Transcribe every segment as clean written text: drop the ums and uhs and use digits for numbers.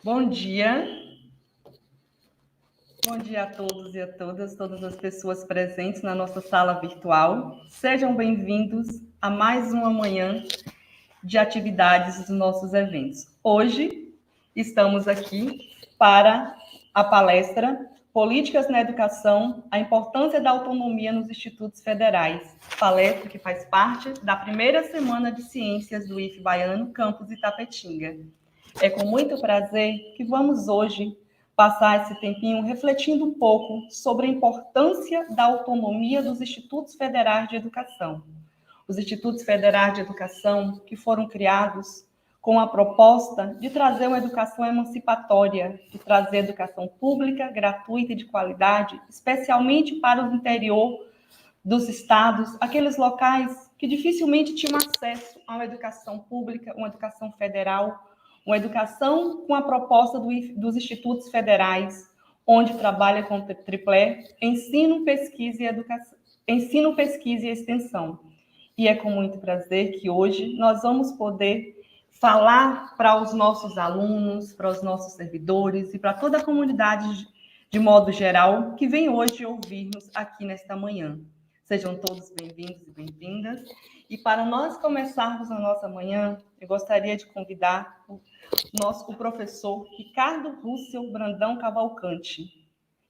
Bom dia. Bom dia a todos e a todas as pessoas presentes na nossa sala virtual. Sejam bem-vindos a mais uma manhã de atividades dos nossos eventos. Hoje estamos aqui para a palestra Políticas na Educação, a importância da autonomia nos institutos federais, palestra que faz parte da primeira semana de ciências do IF Baiano, campus Itapetinga. É com muito prazer que vamos hoje passar esse tempinho refletindo um pouco sobre a importância da autonomia dos institutos federais de educação. Os institutos federais de educação que foram criados com a proposta de trazer uma educação emancipatória, de trazer educação pública, gratuita e de qualidade, especialmente para o interior dos estados, aqueles locais que dificilmente tinham acesso a uma educação pública, uma educação federal, uma educação com a proposta dos institutos federais, onde trabalha com triplé, ensino, pesquisa e educação, ensino, pesquisa e extensão. E é com muito prazer que hoje nós vamos poder falar para os nossos alunos, para os nossos servidores e para toda a comunidade de modo geral que vem hoje ouvir-nos aqui nesta manhã. Sejam todos bem-vindos e bem-vindas. E para nós começarmos a nossa manhã, eu gostaria de convidar o professor Ricardo Russell Brandão Cavalcante,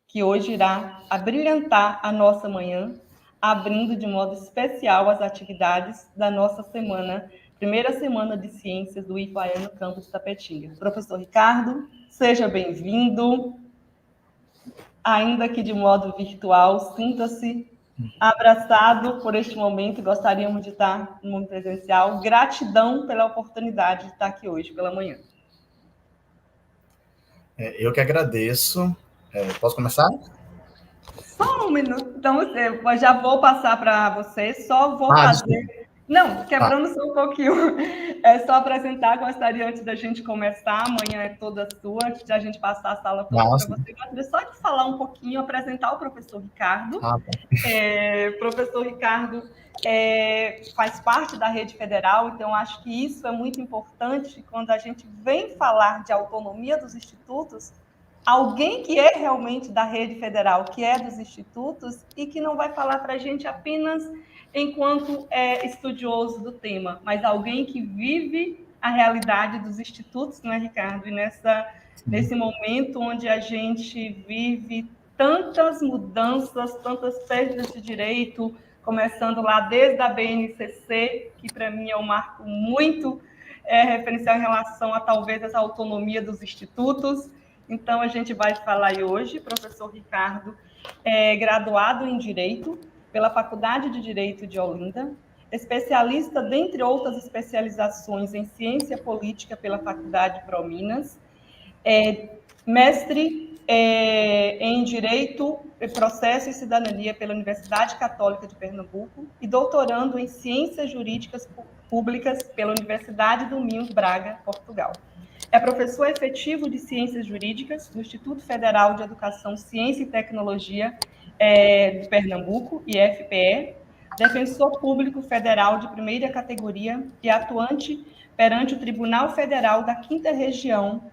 que hoje irá abrilhantar a nossa manhã, abrindo de modo especial as atividades da nossa semana, primeira semana de ciências do IF Baiano Campus Itapetinga. Professor Ricardo, seja bem-vindo, ainda que de modo virtual, sinta-se abraçado por este momento, gostaríamos de estar no mundo presencial. Gratidão pela oportunidade de estar aqui hoje pela manhã. Eu que agradeço. Posso começar? Só um minuto. Então, eu já vou passar para você, só vou fazer... Desculpa. Não, quebrando só um pouquinho. É só apresentar, gostaria, antes da gente começar, amanhã é toda sua, antes da gente passar a sala toda para você, gostaria só de falar um pouquinho, apresentar o professor Ricardo. Professor Ricardo faz parte da rede federal, então acho que isso é muito importante quando a gente vem falar de autonomia dos institutos, alguém que é realmente da rede federal, que é dos institutos, e que não vai falar para a gente apenas enquanto estudioso do tema, mas alguém que vive a realidade dos institutos, não é, Ricardo? E nesse momento onde a gente vive tantas mudanças, tantas perdas de direito, começando lá desde a BNCC, que para mim é um marco muito referencial em relação a talvez essa autonomia dos institutos. Então, a gente vai falar aí hoje, professor Ricardo, graduado em Direito pela Faculdade de Direito de Olinda, especialista, dentre outras especializações, em Ciência Política pela Faculdade ProMinas, mestre em Direito, Processo e Cidadania pela Universidade Católica de Pernambuco e doutorando em Ciências Jurídicas Públicas pela Universidade do Minho, Braga, Portugal. É professor efetivo de Ciências Jurídicas do Instituto Federal de Educação, Ciência e Tecnologia de Pernambuco, IFPE, defensor público federal de primeira categoria e atuante perante o Tribunal Federal da 5ª Região,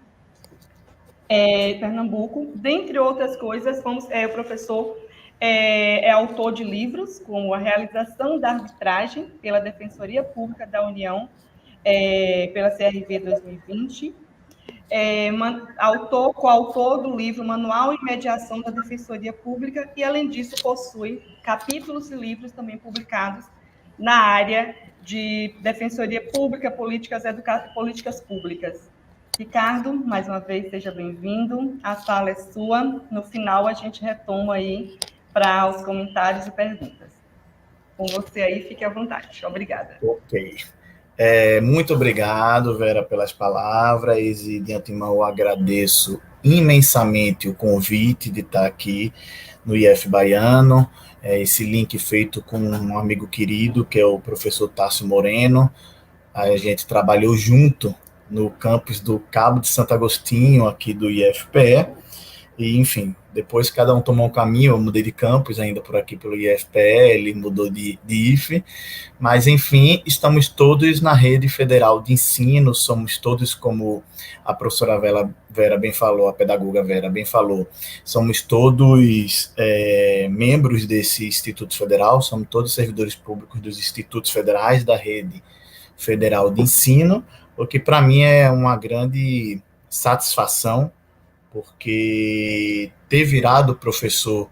Pernambuco. Dentre outras coisas, o professor é autor de livros, como A Realização da Arbitragem pela Defensoria Pública da União, pela CRV 2020, coautor do livro Manual e Mediação da Defensoria Pública, e, além disso, possui capítulos e livros também publicados na área de Defensoria Pública, políticas públicas. Ricardo, mais uma vez, seja bem-vindo. A sala é sua. No final, a gente retoma aí para os comentários e perguntas. Com você aí, fique à vontade. Obrigada. Ok. Muito obrigado, Vera, pelas palavras, e de antemão eu agradeço imensamente o convite de estar aqui no IF Baiano, esse link feito com um amigo querido, que é o professor Tássio Moreno. A gente trabalhou junto no campus do Cabo de Santo Agostinho, aqui do IFPE, E, enfim, depois cada um tomou um caminho. Eu mudei de campus ainda por aqui pelo IFPL, mudou de IFE, mas, enfim, estamos todos na rede federal de ensino, somos todos, como a professora Vera bem falou, a pedagoga Vera bem falou, somos todos membros desse Instituto Federal, somos todos servidores públicos dos institutos federais da rede federal de ensino, o que para mim é uma grande satisfação, porque ter virado professor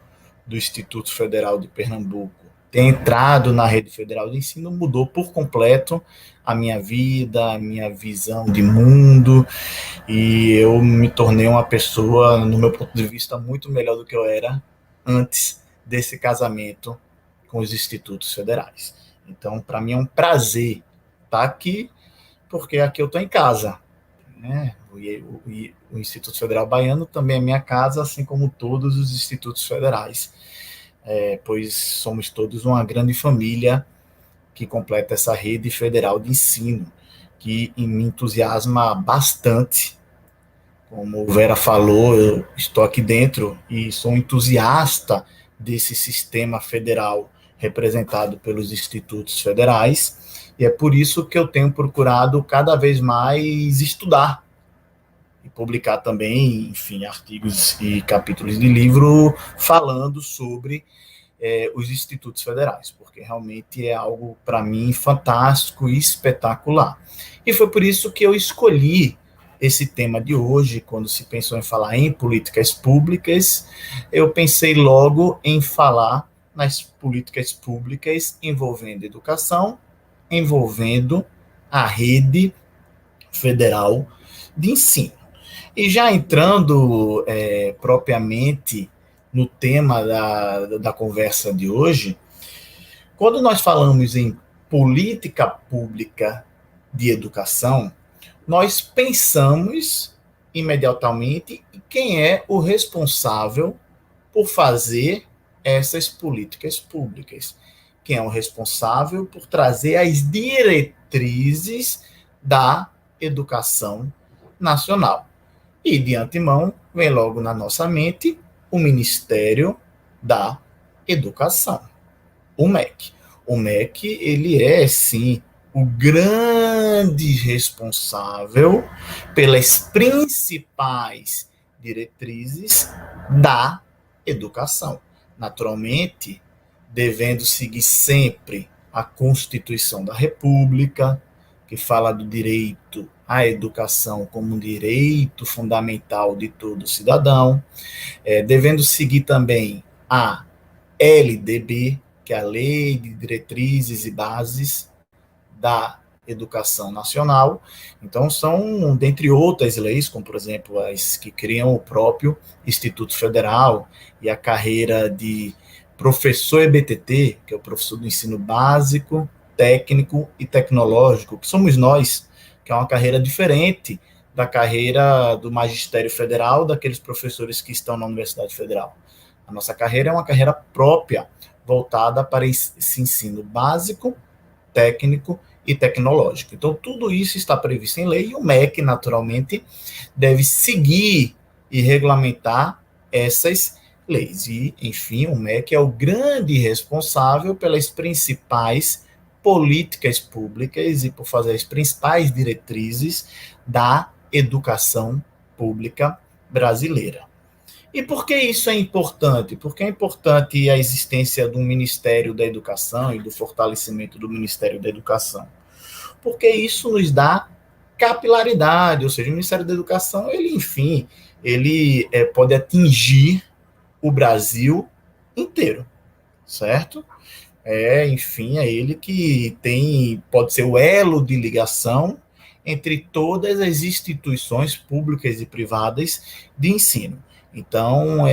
do Instituto Federal de Pernambuco, ter entrado na rede federal de ensino, mudou por completo a minha vida, a minha visão de mundo, e eu me tornei uma pessoa, no meu ponto de vista, muito melhor do que eu era antes desse casamento com os institutos federais. Então, para mim é um prazer estar aqui, porque aqui eu estou em casa, né? O Instituto Federal Baiano também é minha casa, assim como todos os institutos federais, pois somos todos uma grande família que completa essa rede federal de ensino, que me entusiasma bastante. Como o Vera falou, eu estou aqui dentro e sou um entusiasta desse sistema federal representado pelos institutos federais, e é por isso que eu tenho procurado cada vez mais estudar e publicar também, enfim, artigos e capítulos de livro falando sobre os institutos federais, porque realmente é algo, para mim, fantástico e espetacular. E foi por isso que eu escolhi esse tema de hoje. Quando se pensou em falar em políticas públicas, eu pensei logo em falar nas políticas públicas envolvendo educação, envolvendo a rede federal de ensino. E já entrando propriamente no tema da conversa de hoje, quando nós falamos em política pública de educação, nós pensamos imediatamente em quem é o responsável por fazer essas políticas públicas, quem é o responsável por trazer as diretrizes da educação nacional. E, de antemão, vem logo na nossa mente o Ministério da Educação, o MEC. O MEC, ele é, sim, o grande responsável pelas principais diretrizes da educação. Naturalmente, devendo seguir sempre a Constituição da República, que fala do direito à educação como um direito fundamental de todo cidadão, devendo seguir também a LDB, que é a Lei de Diretrizes e Bases da Educação Nacional. Então, são, dentre outras leis, como, por exemplo, as que criam o próprio Instituto Federal e a carreira de professor EBTT, que é o professor do ensino básico, técnico e tecnológico, que somos nós, que é uma carreira diferente da carreira do magistério federal, daqueles professores que estão na Universidade Federal. A nossa carreira é uma carreira própria, voltada para esse ensino básico, técnico e tecnológico. Então, tudo isso está previsto em lei, e o MEC, naturalmente, deve seguir e regulamentar essas leis. E, enfim, o MEC é o grande responsável pelas principais políticas públicas e por fazer as principais diretrizes da educação pública brasileira. E por que isso é importante? Porque é importante a existência do Ministério da Educação e do fortalecimento do Ministério da Educação. Porque isso nos dá capilaridade, ou seja, o Ministério da Educação, ele, enfim, ele pode atingir o Brasil inteiro, certo? Enfim, é ele que pode ser o elo de ligação entre todas as instituições públicas e privadas de ensino. Então,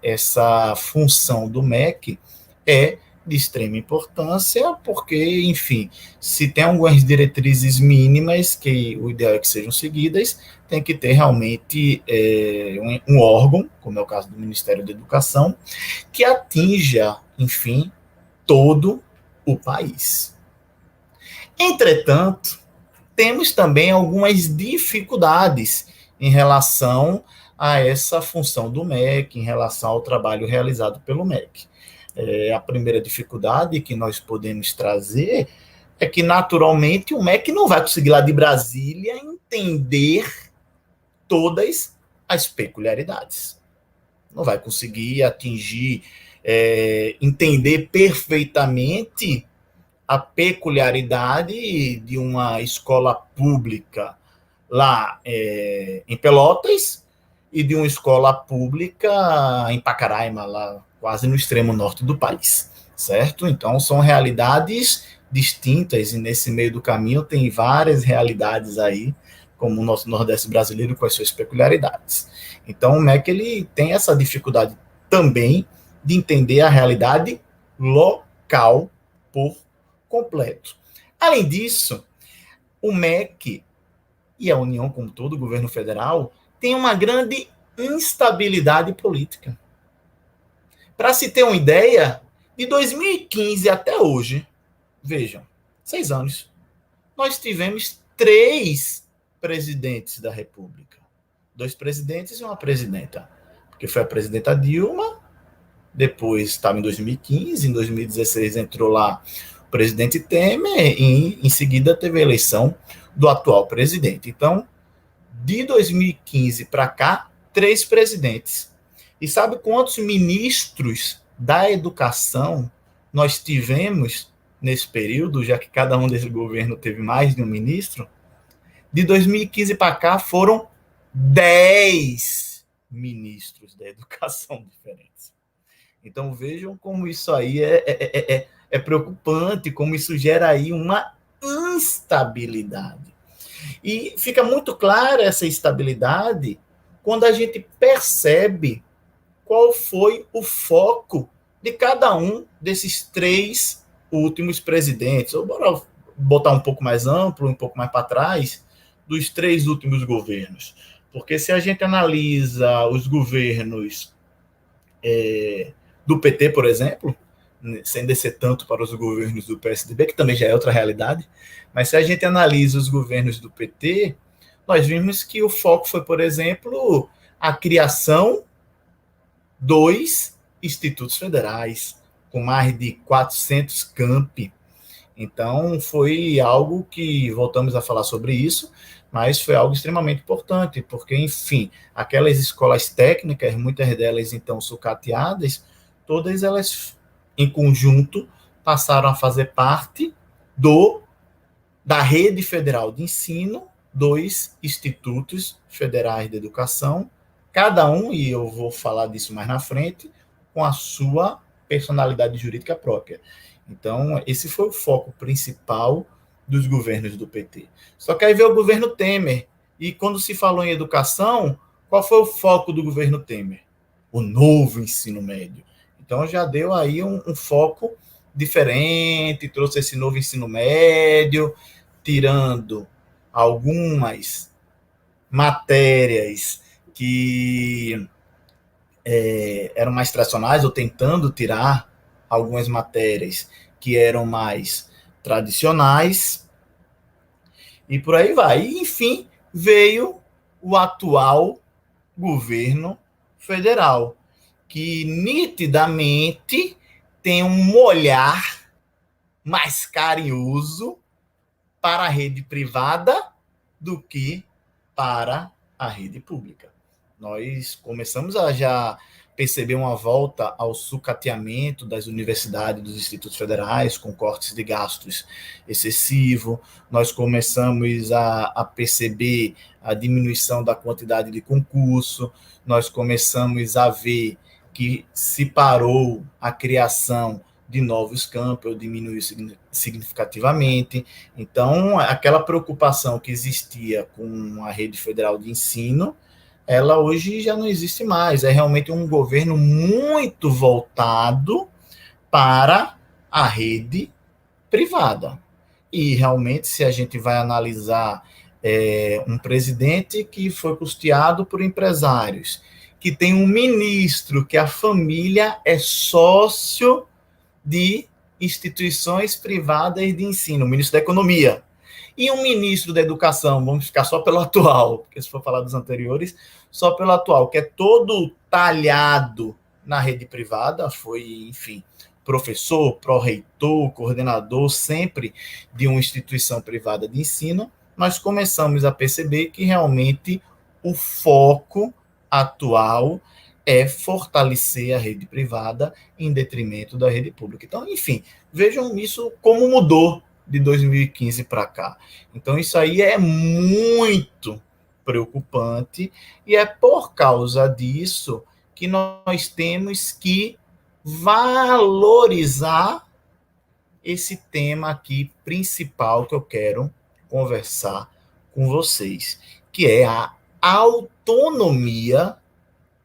essa função do MEC é de extrema importância, porque, enfim, se tem algumas diretrizes mínimas que o ideal é que sejam seguidas, tem que ter realmente um órgão, como é o caso do Ministério da Educação, que atinja, enfim, todo o país. Entretanto, temos também algumas dificuldades em relação a essa função do MEC em relação ao trabalho realizado pelo MEC. A primeira dificuldade que nós podemos trazer é que, naturalmente, o MEC não vai conseguir lá de Brasília entender todas as peculiaridades. Não vai conseguir atingir, entender perfeitamente a peculiaridade de uma escola pública lá em Pelotas e de uma escola pública em Pacaraima, lá quase no extremo norte do país, certo? Então, são realidades distintas e nesse meio do caminho tem várias realidades aí, como o nosso Nordeste brasileiro com as suas peculiaridades. Então, o MEC ele tem essa dificuldade também de entender a realidade local por completo. Além disso, o MEC e a União como todo, o governo federal, tem uma grande instabilidade política. Para se ter uma ideia, de 2015 até hoje, vejam, 6 anos, nós tivemos 3 presidentes da República. 2 presidentes e uma presidenta. Porque foi a presidenta Dilma, depois estava em 2015, em 2016 entrou lá o presidente Temer, e em seguida teve a eleição do atual presidente. Então, de 2015 para cá, 3 presidentes. E sabe quantos ministros da educação nós tivemos nesse período, já que cada um desse governo teve mais de um ministro? De 2015 para cá foram 10 ministros da educação diferentes. Então vejam como isso aí é preocupante, como isso gera aí uma instabilidade. E fica muito clara essa instabilidade quando a gente percebe qual foi o foco de cada um desses 3 últimos presidentes. Ou bora botar um pouco mais amplo, um pouco mais para trás, dos 3 últimos governos. Porque se a gente analisa os governos do PT, por exemplo, sem descer tanto para os governos do PSDB, que também já é outra realidade, mas se a gente analisa os governos do PT, nós vimos que o foco foi, por exemplo, a criação 2 institutos federais, com mais de 400 campi. Então, foi algo que, voltamos a falar sobre isso, mas foi algo extremamente importante, porque, enfim, aquelas escolas técnicas, muitas delas, então, sucateadas, todas elas, em conjunto, passaram a fazer parte da rede federal de ensino, 2 institutos federais de educação, cada um, e eu vou falar disso mais na frente, com a sua personalidade jurídica própria. Então, esse foi o foco principal dos governos do PT. Só que aí veio o governo Temer, e quando se falou em educação, qual foi o foco do governo Temer? O novo ensino médio. Então, já deu aí um foco diferente, trouxe esse novo ensino médio, tirando algumas matérias que eram mais tradicionais, ou tentando tirar algumas matérias que eram mais tradicionais, e por aí vai. E, enfim, veio o atual governo federal, que nitidamente tem um olhar mais carinhoso para a rede privada do que para a rede pública. Nós começamos a já perceber uma volta ao sucateamento das universidades, dos institutos federais, com cortes de gastos excessivo. Nós começamos a perceber a diminuição da quantidade de concurso. Nós começamos a ver que se parou a criação de novos campos, ou diminuiu significativamente. Então, aquela preocupação que existia com a rede federal de ensino, ela hoje já não existe mais. É realmente um governo muito voltado para a rede privada. E realmente, se a gente vai analisar um presidente que foi custeado por empresários, que tem um ministro que a família é sócio de instituições privadas de ensino, o ministro da Economia, e um ministro da educação, vamos ficar só pelo atual, porque se for falar dos anteriores, só pelo atual, que é todo talhado na rede privada, foi, enfim, professor, pró-reitor, coordenador, sempre de uma instituição privada de ensino, nós começamos a perceber que realmente o foco atual é fortalecer a rede privada em detrimento da rede pública. Então, enfim, vejam isso como mudou de 2015 para cá. Então, isso aí é muito preocupante e é por causa disso que nós temos que valorizar esse tema aqui principal que eu quero conversar com vocês, que é a autonomia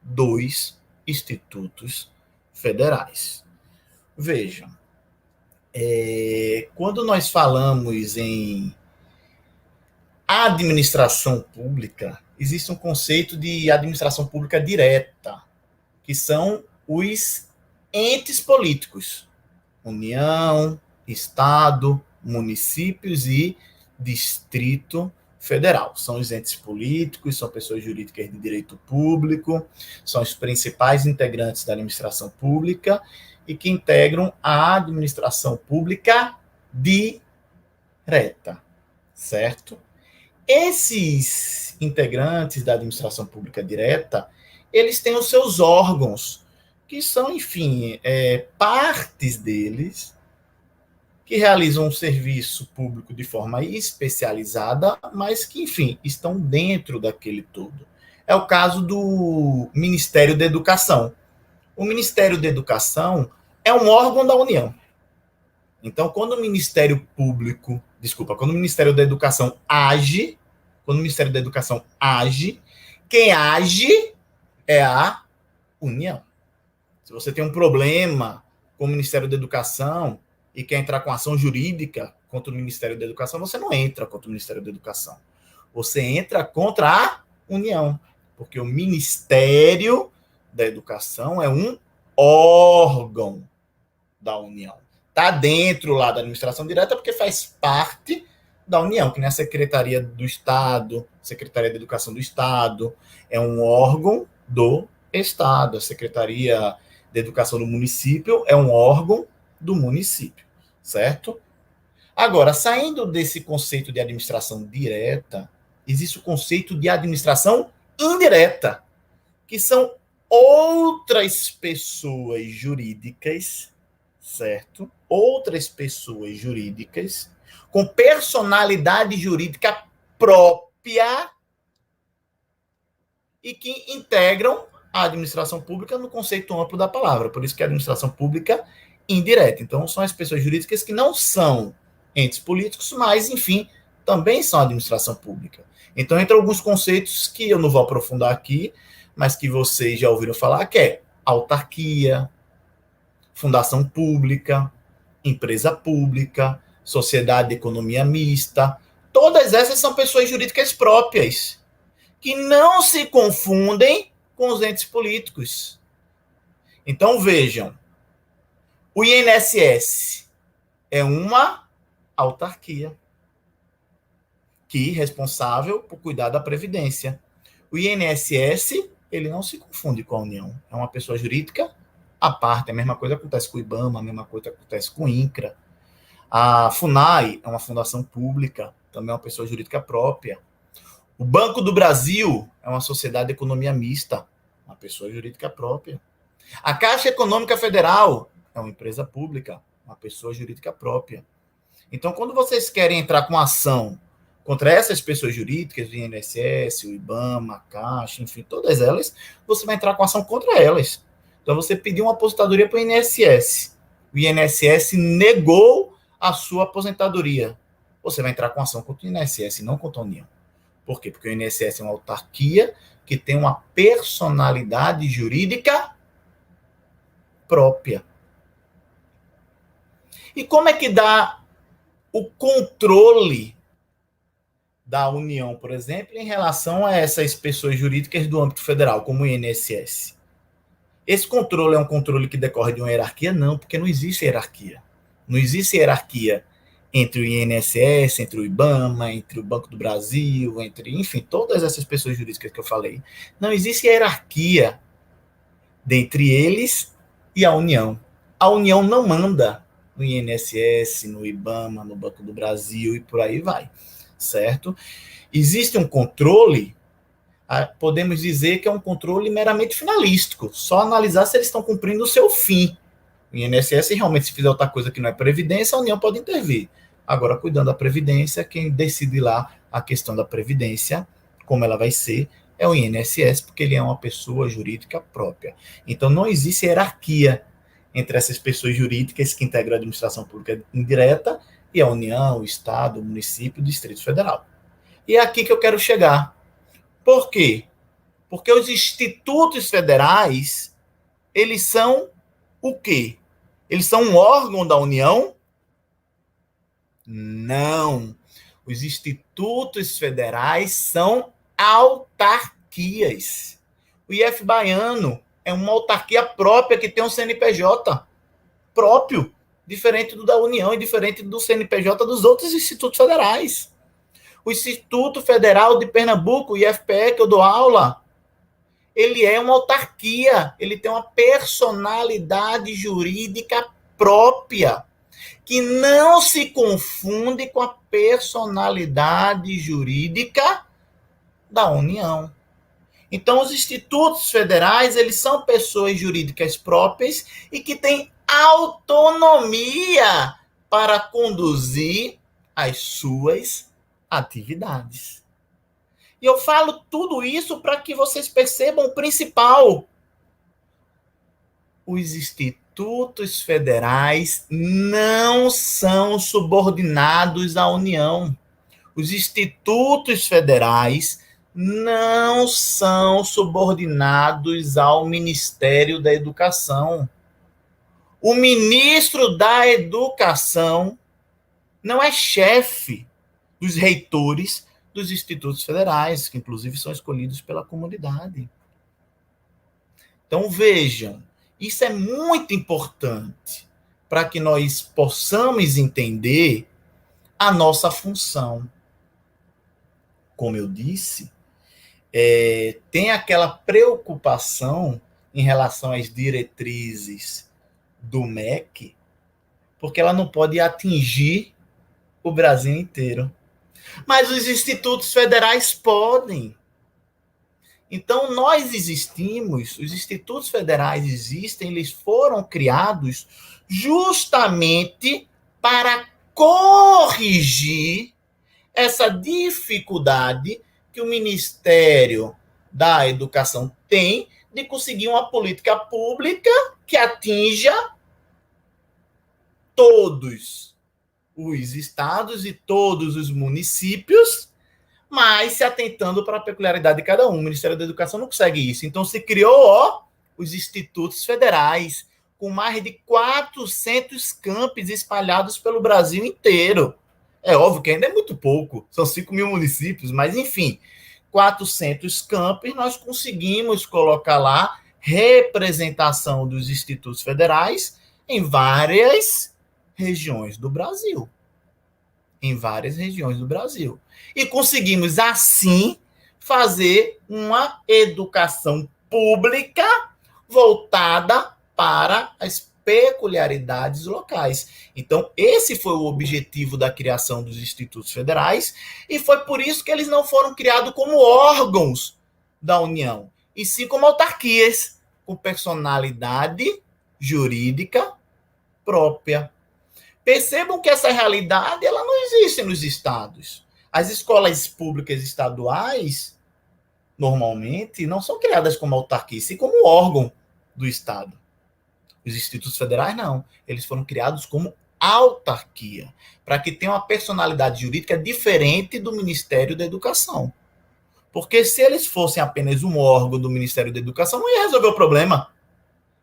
dos institutos federais. Vejam, quando nós falamos em administração pública, existe um conceito de administração pública direta, que são os entes políticos, União, Estado, municípios e Distrito Federal. São os entes políticos, são pessoas jurídicas de direito público, são os principais integrantes da administração pública e que integram a administração pública direta, certo? Esses integrantes da administração pública direta, eles têm os seus órgãos, que são, enfim, partes deles que realizam um serviço público de forma especializada, mas que, enfim, estão dentro daquele todo. É o caso do Ministério da Educação. O Ministério da Educação é um órgão da União. Então, quando o Ministério da Educação age, quem age é a União. Se você tem um problema com o Ministério da Educação e quer entrar com ação jurídica contra o Ministério da Educação, você não entra contra o Ministério da Educação. Você entra contra a União, porque o Ministério da Educação é um órgão da União. Está dentro lá da administração direta porque faz parte da União, que nem a Secretaria do Estado, Secretaria da Educação do Estado, é um órgão do Estado. A Secretaria da Educação do município é um órgão do município, certo? Agora, saindo desse conceito de administração direta, existe o conceito de administração indireta, que são outras pessoas jurídicas, certo? Outras pessoas jurídicas com personalidade jurídica própria e que integram a administração pública no conceito amplo da palavra. Por isso que é a administração pública indireta. Então, são as pessoas jurídicas que não são entes políticos, mas, enfim, também são administração pública. Então, entre alguns conceitos que eu não vou aprofundar aqui, mas que vocês já ouviram falar, que é autarquia, fundação pública, empresa pública, sociedade de economia mista. Todas essas são pessoas jurídicas próprias, que não se confundem com os entes políticos. Então, vejam, o INSS é uma autarquia que é responsável por cuidar da Previdência. O INSS, ele não se confunde com a União. É uma pessoa jurídica à parte. A mesma coisa acontece com o IBAMA, a mesma coisa acontece com o INCRA. A FUNAI é uma fundação pública, também é uma pessoa jurídica própria. O Banco do Brasil é uma sociedade de economia mista, uma pessoa jurídica própria. A Caixa Econômica Federal é uma empresa pública, uma pessoa jurídica própria. Então, quando vocês querem entrar com ação contra essas pessoas jurídicas, o INSS, o IBAMA, a Caixa, enfim, todas elas, você vai entrar com ação contra elas. Então, você pediu uma aposentadoria para o INSS. O INSS negou a sua aposentadoria. Você vai entrar com ação contra o INSS, não contra a União. Por quê? Porque o INSS é uma autarquia que tem uma personalidade jurídica própria. E como é que dá o controle da União, por exemplo, em relação a essas pessoas jurídicas do âmbito federal, como o INSS? Esse controle é um controle que decorre de uma hierarquia? Não, porque não existe hierarquia. Não existe hierarquia entre o INSS, entre o IBAMA, entre o Banco do Brasil, entre, enfim, todas essas pessoas jurídicas que eu falei. Não existe hierarquia dentre eles e a União. A União não manda no INSS, no IBAMA, no Banco do Brasil e por aí vai, certo? Existe um controle, podemos dizer que é um controle meramente finalístico, só analisar se eles estão cumprindo o seu fim. O INSS, realmente, se fizer outra coisa que não é previdência, a União pode intervir. Agora, cuidando da previdência, quem decide lá a questão da previdência, como ela vai ser, é o INSS, porque ele é uma pessoa jurídica própria. Então, não existe hierarquia entre essas pessoas jurídicas que integram a administração pública indireta e a União, o Estado, o município, o Distrito Federal. E é aqui que eu quero chegar. Por quê? Porque os institutos federais, eles são o quê? Eles são um órgão da União? Não. Os institutos federais são autarquias. O IF Baiano é uma autarquia própria que tem um CNPJ próprio, diferente do da União e diferente do CNPJ dos outros institutos federais. O Instituto Federal de Pernambuco, o IFPE, que eu dou aula, ele é uma autarquia, ele tem uma personalidade jurídica própria, que não se confunde com a personalidade jurídica da União. Então, os institutos federais, eles são pessoas jurídicas próprias e que têm autonomia para conduzir as suas atividades. E eu falo tudo isso para que vocês percebam o principal. Os institutos federais não são subordinados à União. Os institutos federais não são subordinados ao Ministério da Educação. O ministro da Educação não é chefe dos reitores dos institutos federais, que inclusive são escolhidos pela comunidade. Então, vejam, isso é muito importante para que nós possamos entender a nossa função. Como eu disse, tem aquela preocupação em relação às diretrizes do MEC, porque ela não pode atingir o Brasil inteiro. Mas os institutos federais podem. Então, nós existimos, os institutos federais existem, eles foram criados justamente para corrigir essa dificuldade que o Ministério da Educação tem de conseguir uma política pública que atinja todos os estados e todos os municípios, mas se atentando para a peculiaridade de cada um. O Ministério da Educação não consegue isso. Então, se criou os institutos federais, com mais de 400 campos espalhados pelo Brasil inteiro. É óbvio que ainda é muito pouco, são 5 mil municípios, mas, enfim, 400 campos, nós conseguimos colocar lá representação dos institutos federais em várias regiões do Brasil. Em várias regiões do Brasil. E conseguimos, assim, fazer uma educação pública voltada para as peculiaridades locais. Então, esse foi o objetivo da criação dos institutos federais, e foi por isso que eles não foram criados como órgãos da União, e sim como autarquias, com personalidade jurídica própria. Percebam que essa realidade ela não existe nos estados. As escolas públicas estaduais, normalmente, não são criadas como autarquia, sim como órgão do Estado. Os institutos federais, não. Eles foram criados como autarquia, para que tenham uma personalidade jurídica diferente do Ministério da Educação. Porque se eles fossem apenas um órgão do Ministério da Educação, não ia resolver o problema.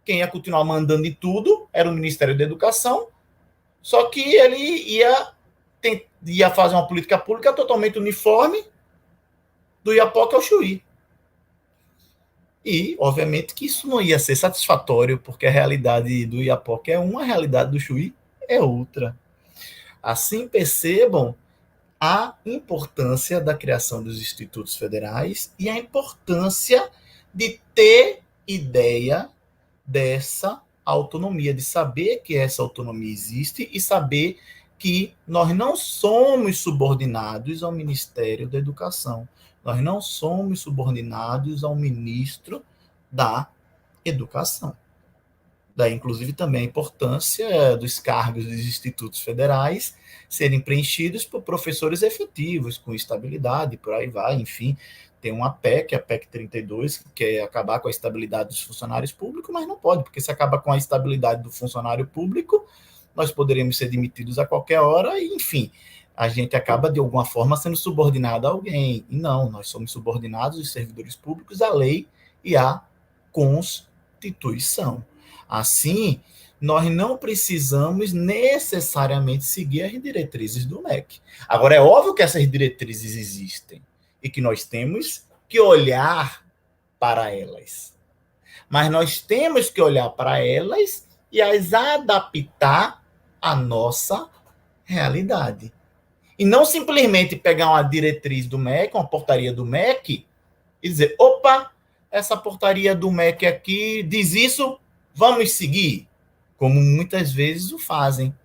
Quem ia continuar mandando em tudo era o Ministério da Educação, só que ele ia fazer uma política pública totalmente uniforme do Iapoque ao Chuí. E, obviamente, que isso não ia ser satisfatório, porque a realidade do Iapoque é uma, a realidade do Chuí é outra. Assim, percebam a importância da criação dos institutos federais e a importância de ter ideia dessa autonomia, de saber que essa autonomia existe e saber que nós não somos subordinados ao Ministério da Educação. Nós não somos subordinados ao ministro da Educação. Daí, inclusive, também a importância dos cargos dos institutos federais serem preenchidos por professores efetivos, com estabilidade, por aí vai, enfim. Tem uma PEC, a PEC 32, que quer acabar com a estabilidade dos funcionários públicos, mas não pode, porque se acaba com a estabilidade do funcionário público, nós poderíamos ser demitidos a qualquer hora, e, enfim, a gente acaba, de alguma forma, sendo subordinado a alguém. E não, nós somos subordinados, os servidores públicos, à lei e à Constituição. Assim, nós não precisamos necessariamente seguir as diretrizes do MEC. Agora, é óbvio que essas diretrizes existem e que nós temos que olhar para elas. Mas nós temos que olhar para elas e as adaptar à nossa realidade. E não simplesmente pegar uma diretriz do MEC, uma portaria do MEC, e dizer, opa, essa portaria do MEC aqui diz isso, vamos seguir, como muitas vezes o fazem.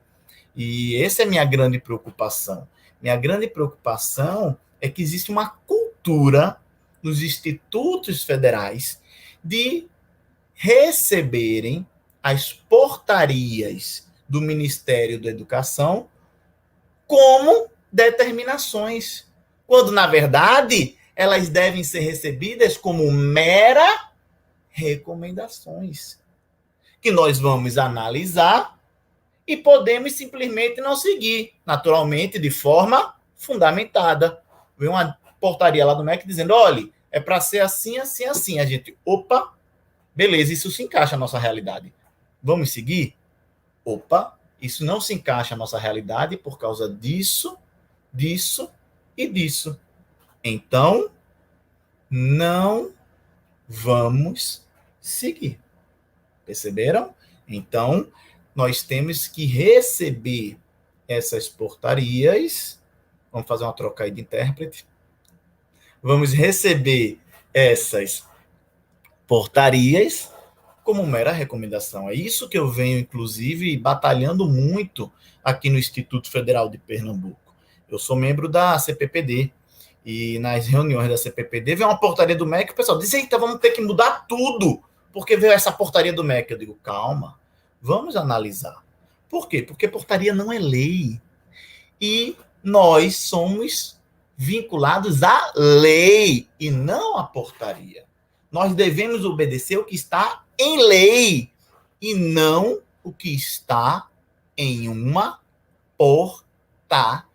E essa é a minha grande preocupação. Minha grande preocupação é que existe uma cultura nos institutos federais de receberem as portarias do Ministério da Educação como determinações, quando, na verdade, elas devem ser recebidas como mera recomendações, que nós vamos analisar e podemos simplesmente não seguir, naturalmente, de forma fundamentada. Vem uma portaria lá do MEC dizendo, olha, é para ser assim, assim, assim. A gente, opa, beleza, isso se encaixa na nossa realidade. Vamos seguir? Opa, isso não se encaixa na nossa realidade por causa disso, disso e disso. Então, não vamos seguir. Perceberam? Então, nós temos que receber essas portarias. Vamos fazer uma troca aí de intérprete. Vamos receber essas portarias como mera recomendação. É isso que eu venho, inclusive, batalhando muito aqui no Instituto Federal de Pernambuco. Eu sou membro da CPPD, e nas reuniões da CPPD vem uma portaria do MEC, o pessoal diz, eita, vamos ter que mudar tudo, porque veio essa portaria do MEC. Eu digo, calma, vamos analisar. Por quê? Porque portaria não é lei. E nós somos vinculados à lei e não à portaria. Nós devemos obedecer o que está em lei e não o que está em uma portaria.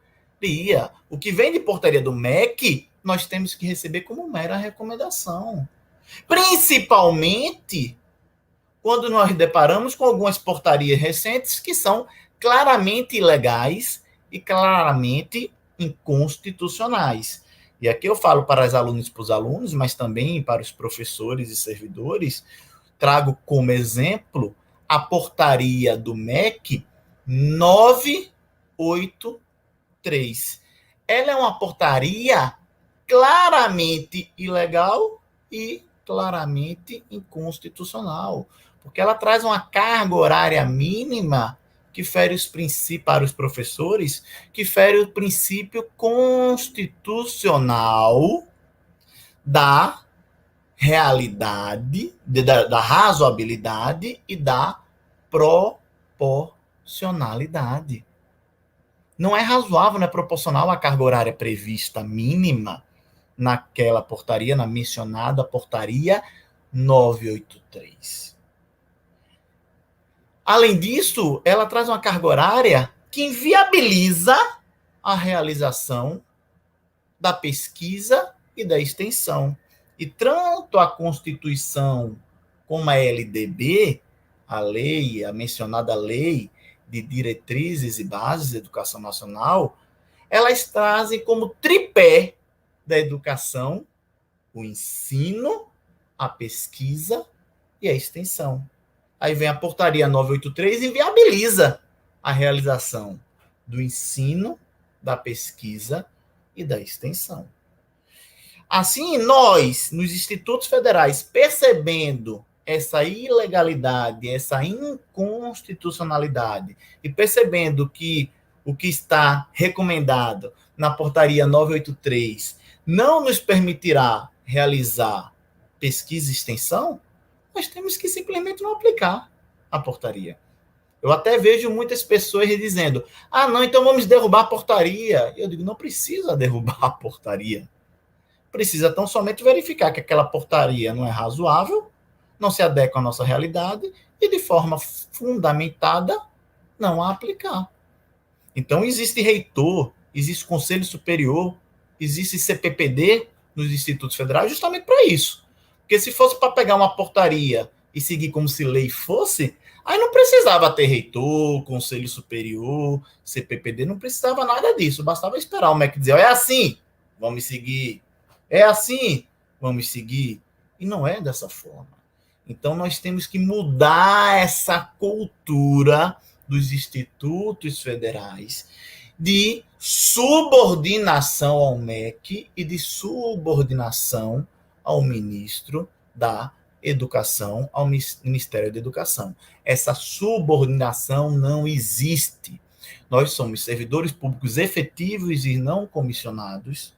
O que vem de portaria do MEC, nós temos que receber como mera recomendação. Principalmente quando nós deparamos com algumas portarias recentes que são claramente ilegais e claramente inconstitucionais. E aqui eu falo para as alunas e para os alunos, mas também para os professores e servidores, trago como exemplo a portaria do MEC 983. Ela é uma portaria claramente ilegal e claramente inconstitucional, porque ela traz uma carga horária mínima que fere os princípios para os professores, que fere o princípio constitucional da realidade, da razoabilidade e da proporcionalidade. Não é razoável, não é proporcional à carga horária prevista mínima naquela portaria, na mencionada portaria 983. Além disso, ela traz uma carga horária que inviabiliza a realização da pesquisa e da extensão. E tanto a Constituição como a LDB, a lei, a mencionada lei de diretrizes e bases da educação nacional, elas trazem como tripé da educação o ensino, a pesquisa e a extensão. Aí vem a portaria 983 e inviabiliza a realização do ensino, da pesquisa e da extensão. Assim, nós, nos institutos federais, percebendo essa ilegalidade, essa inconstitucionalidade, e percebendo que o que está recomendado na portaria 983 não nos permitirá realizar pesquisa e extensão, nós temos que simplesmente não aplicar a portaria. Eu até vejo muitas pessoas dizendo, não, então vamos derrubar a portaria. Eu digo, não precisa derrubar a portaria. Precisa tão somente verificar que aquela portaria não é razoável, não se adequa à nossa realidade e, de forma fundamentada, não a aplicar. Então, existe reitor, existe conselho superior, existe CPPD nos institutos federais justamente para isso. Porque se fosse para pegar uma portaria e seguir como se lei fosse, aí não precisava ter reitor, conselho superior, CPPD, não precisava nada disso. Bastava esperar o MEC dizer, é assim, vamos seguir. É assim, vamos seguir. E não é dessa forma. Então, nós temos que mudar essa cultura dos institutos federais de subordinação ao MEC e de subordinação ao ministro da Educação, ao Ministério da Educação. Essa subordinação não existe. Nós somos servidores públicos efetivos e não comissionados,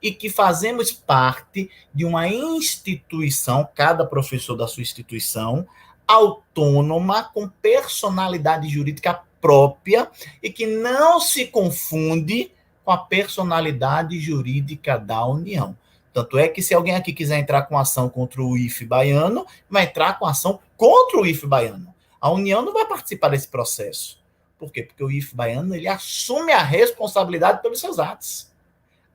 e que fazemos parte de uma instituição, cada professor da sua instituição, autônoma, com personalidade jurídica própria e que não se confunde com a personalidade jurídica da União. Tanto é que se alguém aqui quiser entrar com ação contra o IFE baiano, vai entrar com ação contra o IFE baiano. A União não vai participar desse processo. Por quê? Porque o IFE baiano ele assume a responsabilidade pelos seus atos,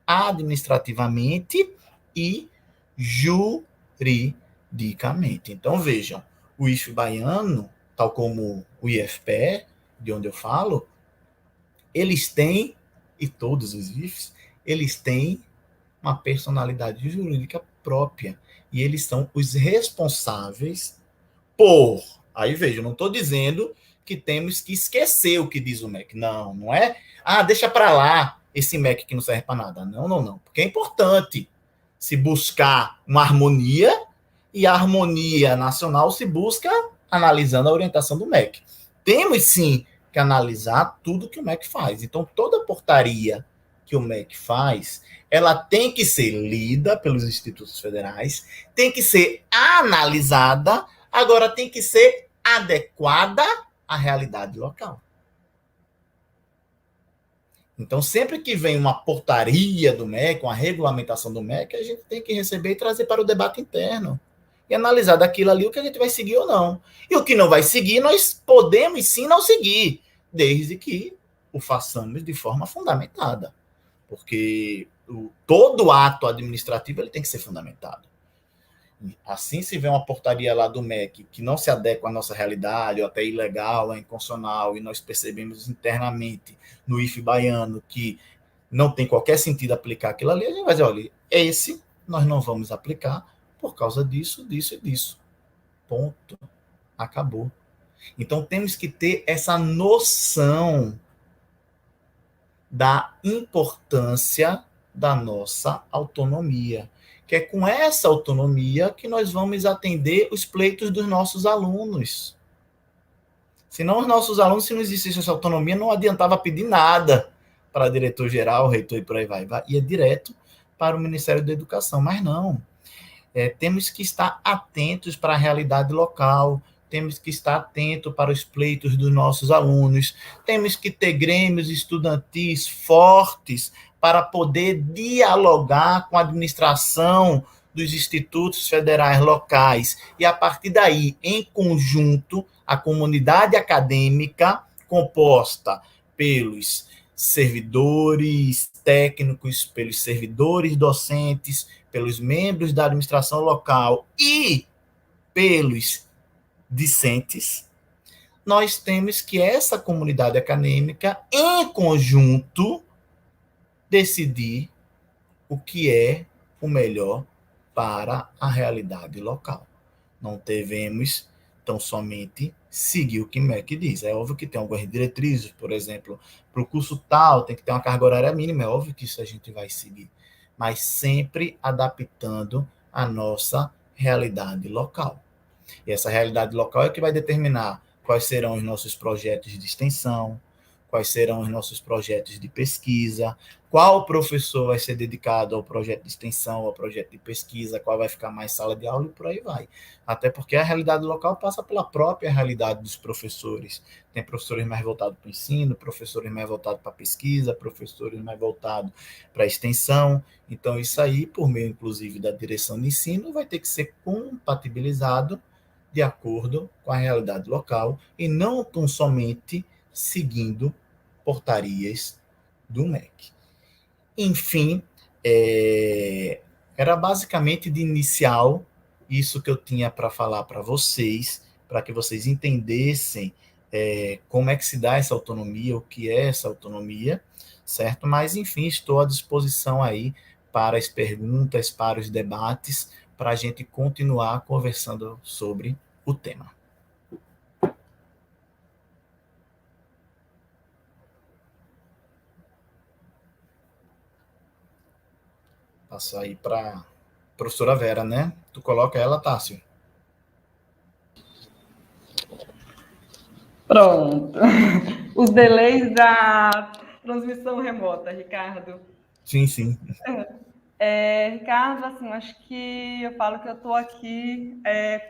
administrativamente e juridicamente. Então, vejam, o IFE baiano, tal como o IFPE, de onde eu falo, eles têm, e todos os IFES, eles têm uma personalidade jurídica própria. E eles são os responsáveis por... Aí, veja, eu não estou dizendo que temos que esquecer o que diz o MEC. Não, não é... deixa para lá esse MEC que não serve para nada. Não, não, não. Porque é importante se buscar uma harmonia, e a harmonia nacional se busca analisando a orientação do MEC. Temos, sim, que analisar tudo que o MEC faz. Então, toda portaria que o MEC faz, ela tem que ser lida pelos institutos federais, tem que ser analisada, agora tem que ser adequada à realidade local. Então, sempre que vem uma portaria do MEC, uma regulamentação do MEC, a gente tem que receber e trazer para o debate interno. E analisar daquilo ali o que a gente vai seguir ou não. E o que não vai seguir, nós podemos sim não seguir, desde que o façamos de forma fundamentada. Porque todo ato administrativo ele tem que ser fundamentado. Assim, se vê uma portaria lá do MEC que não se adequa à nossa realidade, ou até ilegal, é inconstitucional, e nós percebemos internamente no IFE baiano que não tem qualquer sentido aplicar aquilo ali, a gente vai dizer, olha, esse nós não vamos aplicar por causa disso, disso e disso. Ponto. Acabou. Então, temos que ter essa noção da importância da nossa autonomia, que é com essa autonomia que nós vamos atender os pleitos dos nossos alunos. Senão, os nossos alunos, se não existisse essa autonomia, não adiantava pedir nada para diretor-geral, reitor e por aí vai. Ia direto para o Ministério da Educação. Mas não. Temos que estar atentos para a realidade local, temos que estar atentos para os pleitos dos nossos alunos, temos que ter grêmios estudantis fortes para poder dialogar com a administração dos institutos federais locais. E, a partir daí, em conjunto, a comunidade acadêmica, composta pelos servidores técnicos, pelos servidores docentes, pelos membros da administração local e pelos discentes, nós temos que essa comunidade acadêmica, em conjunto, decidir o que é o melhor para a realidade local. Não devemos tão somente seguir o que MEC diz. É óbvio que tem algumas diretrizes, por exemplo, para o curso tal, tem que ter uma carga horária mínima, é óbvio que isso a gente vai seguir, mas sempre adaptando a nossa realidade local. E essa realidade local é que vai determinar quais serão os nossos projetos de extensão, quais serão os nossos projetos de pesquisa, qual professor vai ser dedicado ao projeto de extensão, ao projeto de pesquisa, qual vai ficar mais sala de aula e por aí vai. Até porque a realidade local passa pela própria realidade dos professores. Tem professores mais voltados para o ensino, professores mais voltados para a pesquisa, professores mais voltados para a extensão. Então, isso aí, por meio, inclusive, da direção de ensino, vai ter que ser compatibilizado de acordo com a realidade local e não tão somente seguindo portarias do MEC. Enfim, era basicamente de inicial isso que eu tinha para falar para vocês, para que vocês entendessem como é que se dá essa autonomia, o que é essa autonomia, certo? Mas, enfim, estou à disposição aí para as perguntas, para os debates, para a gente continuar conversando sobre o tema. Passo aí para a professora Vera, né? Tu coloca ela, Tássio. Pronto. Os delays da transmissão remota, Ricardo. Sim, sim. Ricardo, assim, acho que eu falo que eu estou aqui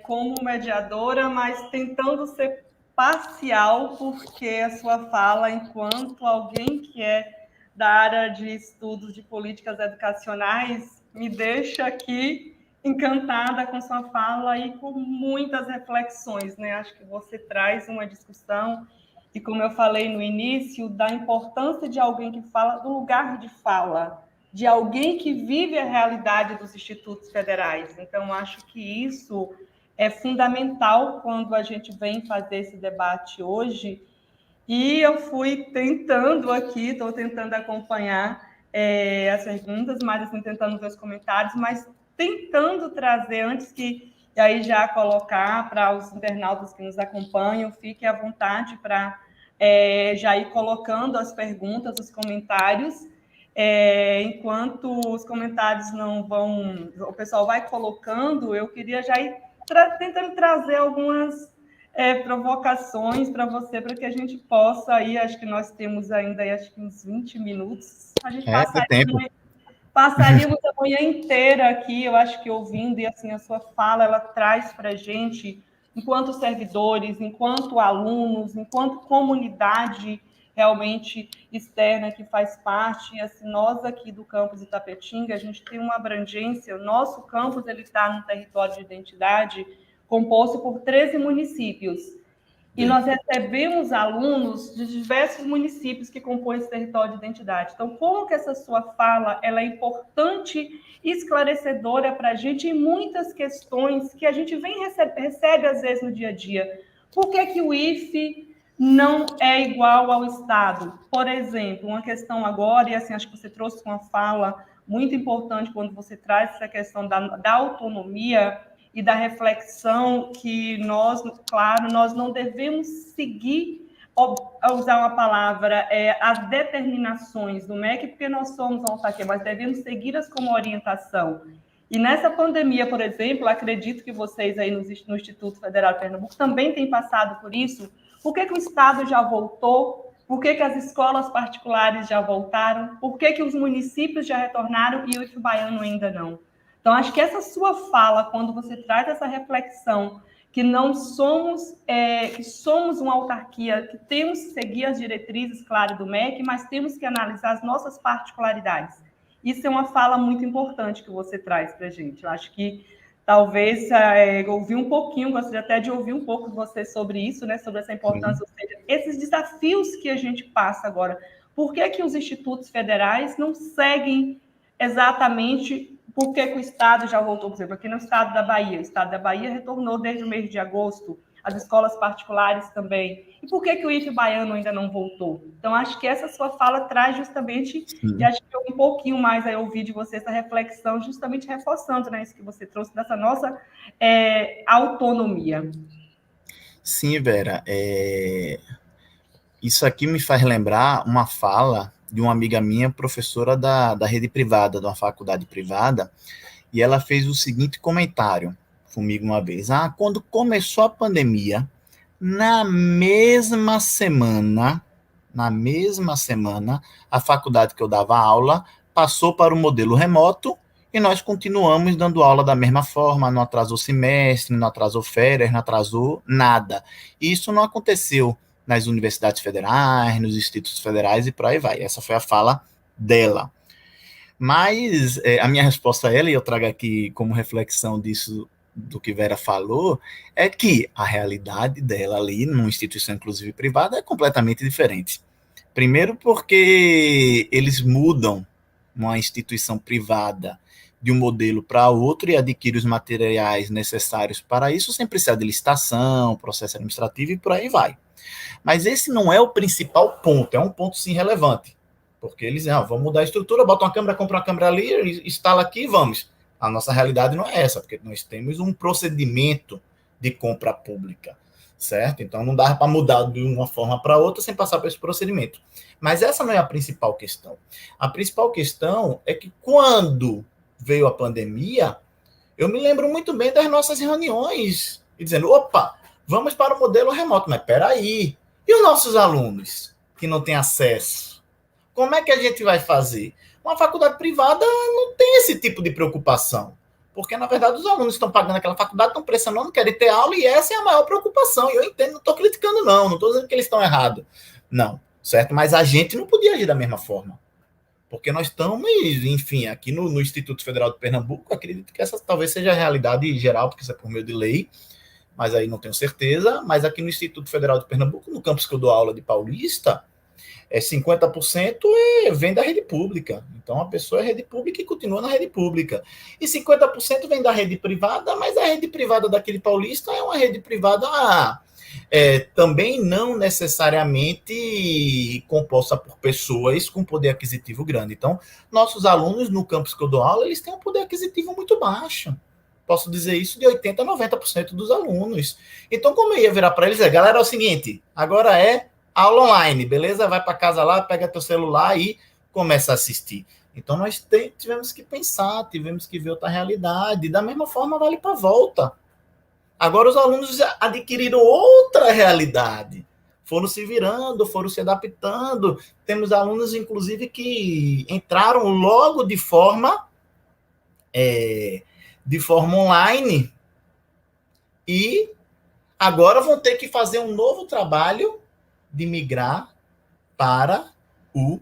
como mediadora, mas tentando ser parcial, porque a sua fala, enquanto alguém que é da área de estudos de políticas educacionais, me deixa aqui encantada com sua fala e com muitas reflexões, né? Acho que você traz uma discussão e, como eu falei no início, da importância de alguém que fala, do lugar de fala, de alguém que vive a realidade dos institutos federais. Então, acho que isso é fundamental quando a gente vem fazer esse debate hoje. E eu fui tentando aqui, estou tentando acompanhar as perguntas, mas assim, tentando ver os comentários, mas tentando trazer, antes que, e aí já colocar para os internautas que nos acompanham, fique à vontade para já ir colocando as perguntas, os comentários, enquanto os comentários não vão, o pessoal vai colocando, eu queria já ir tentando trazer algumas provocações para você, para que a gente possa aí, acho que nós temos ainda acho que uns 20 minutos, a gente passaríamos a manhã inteira aqui, eu acho que ouvindo, e assim, a sua fala, ela traz para a gente, enquanto servidores, enquanto alunos, enquanto comunidade realmente externa que faz parte, e assim, nós aqui do campus Itapetinga, a gente tem uma abrangência, o nosso campus ele está no território de identidade composto por 13 municípios, e nós recebemos alunos de diversos municípios que compõem esse território de identidade. Então, como que essa sua fala ela é importante e esclarecedora para a gente em muitas questões que a gente recebe às vezes no dia a dia. Por que o IFE não é igual ao Estado? Por exemplo, uma questão agora, e assim, acho que você trouxe uma fala muito importante quando você traz essa questão da autonomia e da reflexão que nós, claro, nós não devemos seguir, usar uma palavra, as determinações do MEC, porque nós somos uma autarquia, mas devemos segui-las como orientação. E nessa pandemia, por exemplo, acredito que vocês aí no Instituto Federal de Pernambuco também têm passado por isso. Por que o Estado já voltou? Por que as escolas particulares já voltaram? Por que os municípios já retornaram e o IFE baiano ainda não? Então, acho que essa sua fala, quando você traz essa reflexão, que não somos, que somos uma autarquia, que temos que seguir as diretrizes, claro, do MEC, mas temos que analisar as nossas particularidades. Isso é uma fala muito importante que você traz para a gente. Eu acho que talvez ouvir um pouquinho, gostaria até de ouvir um pouco de você sobre isso, né, sobre essa importância, ou seja, esses desafios que a gente passa agora. Por que os institutos federais não seguem exatamente por que o Estado já voltou, por exemplo, aqui no estado da Bahia. O estado da Bahia retornou desde o mês de agosto, as escolas particulares também. E por que o IFE baiano ainda não voltou? Então, acho que essa sua fala traz justamente, e acho que um pouquinho mais aí ouvir de você essa reflexão, justamente reforçando, né, isso que você trouxe dessa nossa autonomia. Sim, Vera, isso aqui me faz lembrar uma fala de uma amiga minha, professora da rede privada, de uma faculdade privada, e ela fez o seguinte comentário comigo uma vez. Quando começou a pandemia, na mesma semana, a faculdade que eu dava aula passou para o modelo remoto e nós continuamos dando aula da mesma forma, não atrasou semestre, não atrasou férias, não atrasou nada. E isso não aconteceu nas universidades federais, nos institutos federais e por aí vai. Essa foi a fala dela. Mas a minha resposta a ela, e eu trago aqui como reflexão disso, do que Vera falou, é que a realidade dela ali, numa instituição inclusive privada, é completamente diferente. Primeiro porque eles mudam uma instituição privada de um modelo para outro e adquirem os materiais necessários para isso, sem precisar de licitação, processo administrativo e por aí vai. Mas esse não é o principal ponto, é um ponto sim relevante. Porque eles dizem, vamos mudar a estrutura, bota uma câmera, compra uma câmera ali, instala aqui e vamos. A nossa realidade não é essa, porque nós temos um procedimento de compra pública, certo? Então não dá para mudar de uma forma para outra sem passar por esse procedimento. Mas essa não é a principal questão. A principal questão é que quando veio a pandemia, eu me lembro muito bem das nossas reuniões, e dizendo, opa, vamos para o modelo remoto, mas peraí, e os nossos alunos que não têm acesso? Como é que a gente vai fazer? Uma faculdade privada não tem esse tipo de preocupação, porque, na verdade, os alunos estão pagando aquela faculdade, estão pressionando, querem ter aula, e essa é a maior preocupação. E eu entendo, não estou criticando, não estou dizendo que eles estão errados. Não, certo? Mas a gente não podia agir da mesma forma. Porque nós estamos, enfim, aqui no Instituto Federal de Pernambuco, acredito que essa talvez seja a realidade geral, porque isso é por meio de lei, mas aí não tenho certeza. Mas aqui no Instituto Federal de Pernambuco, no campus que eu dou aula de Paulista, 50% vem da rede pública. Então, a pessoa é rede pública e continua na rede pública. E 50% vem da rede privada, mas a rede privada daquele paulista é uma rede privada também não necessariamente composta por pessoas com poder aquisitivo grande. Então, nossos alunos no campus que eu dou aula, eles têm um poder aquisitivo muito baixo. Posso dizer isso de 80% a 90% dos alunos. Então, como eu ia virar para eles, galera, é o seguinte, agora é aula online, beleza? Vai para casa lá, pega teu celular e começa a assistir. Então, nós tivemos que pensar, tivemos que ver outra realidade. Da mesma forma, vale para a volta. Agora, os alunos adquiriram outra realidade. Foram se virando, foram se adaptando. Temos alunos, inclusive, que entraram logo de forma online e agora vão ter que fazer um novo trabalho de migrar para o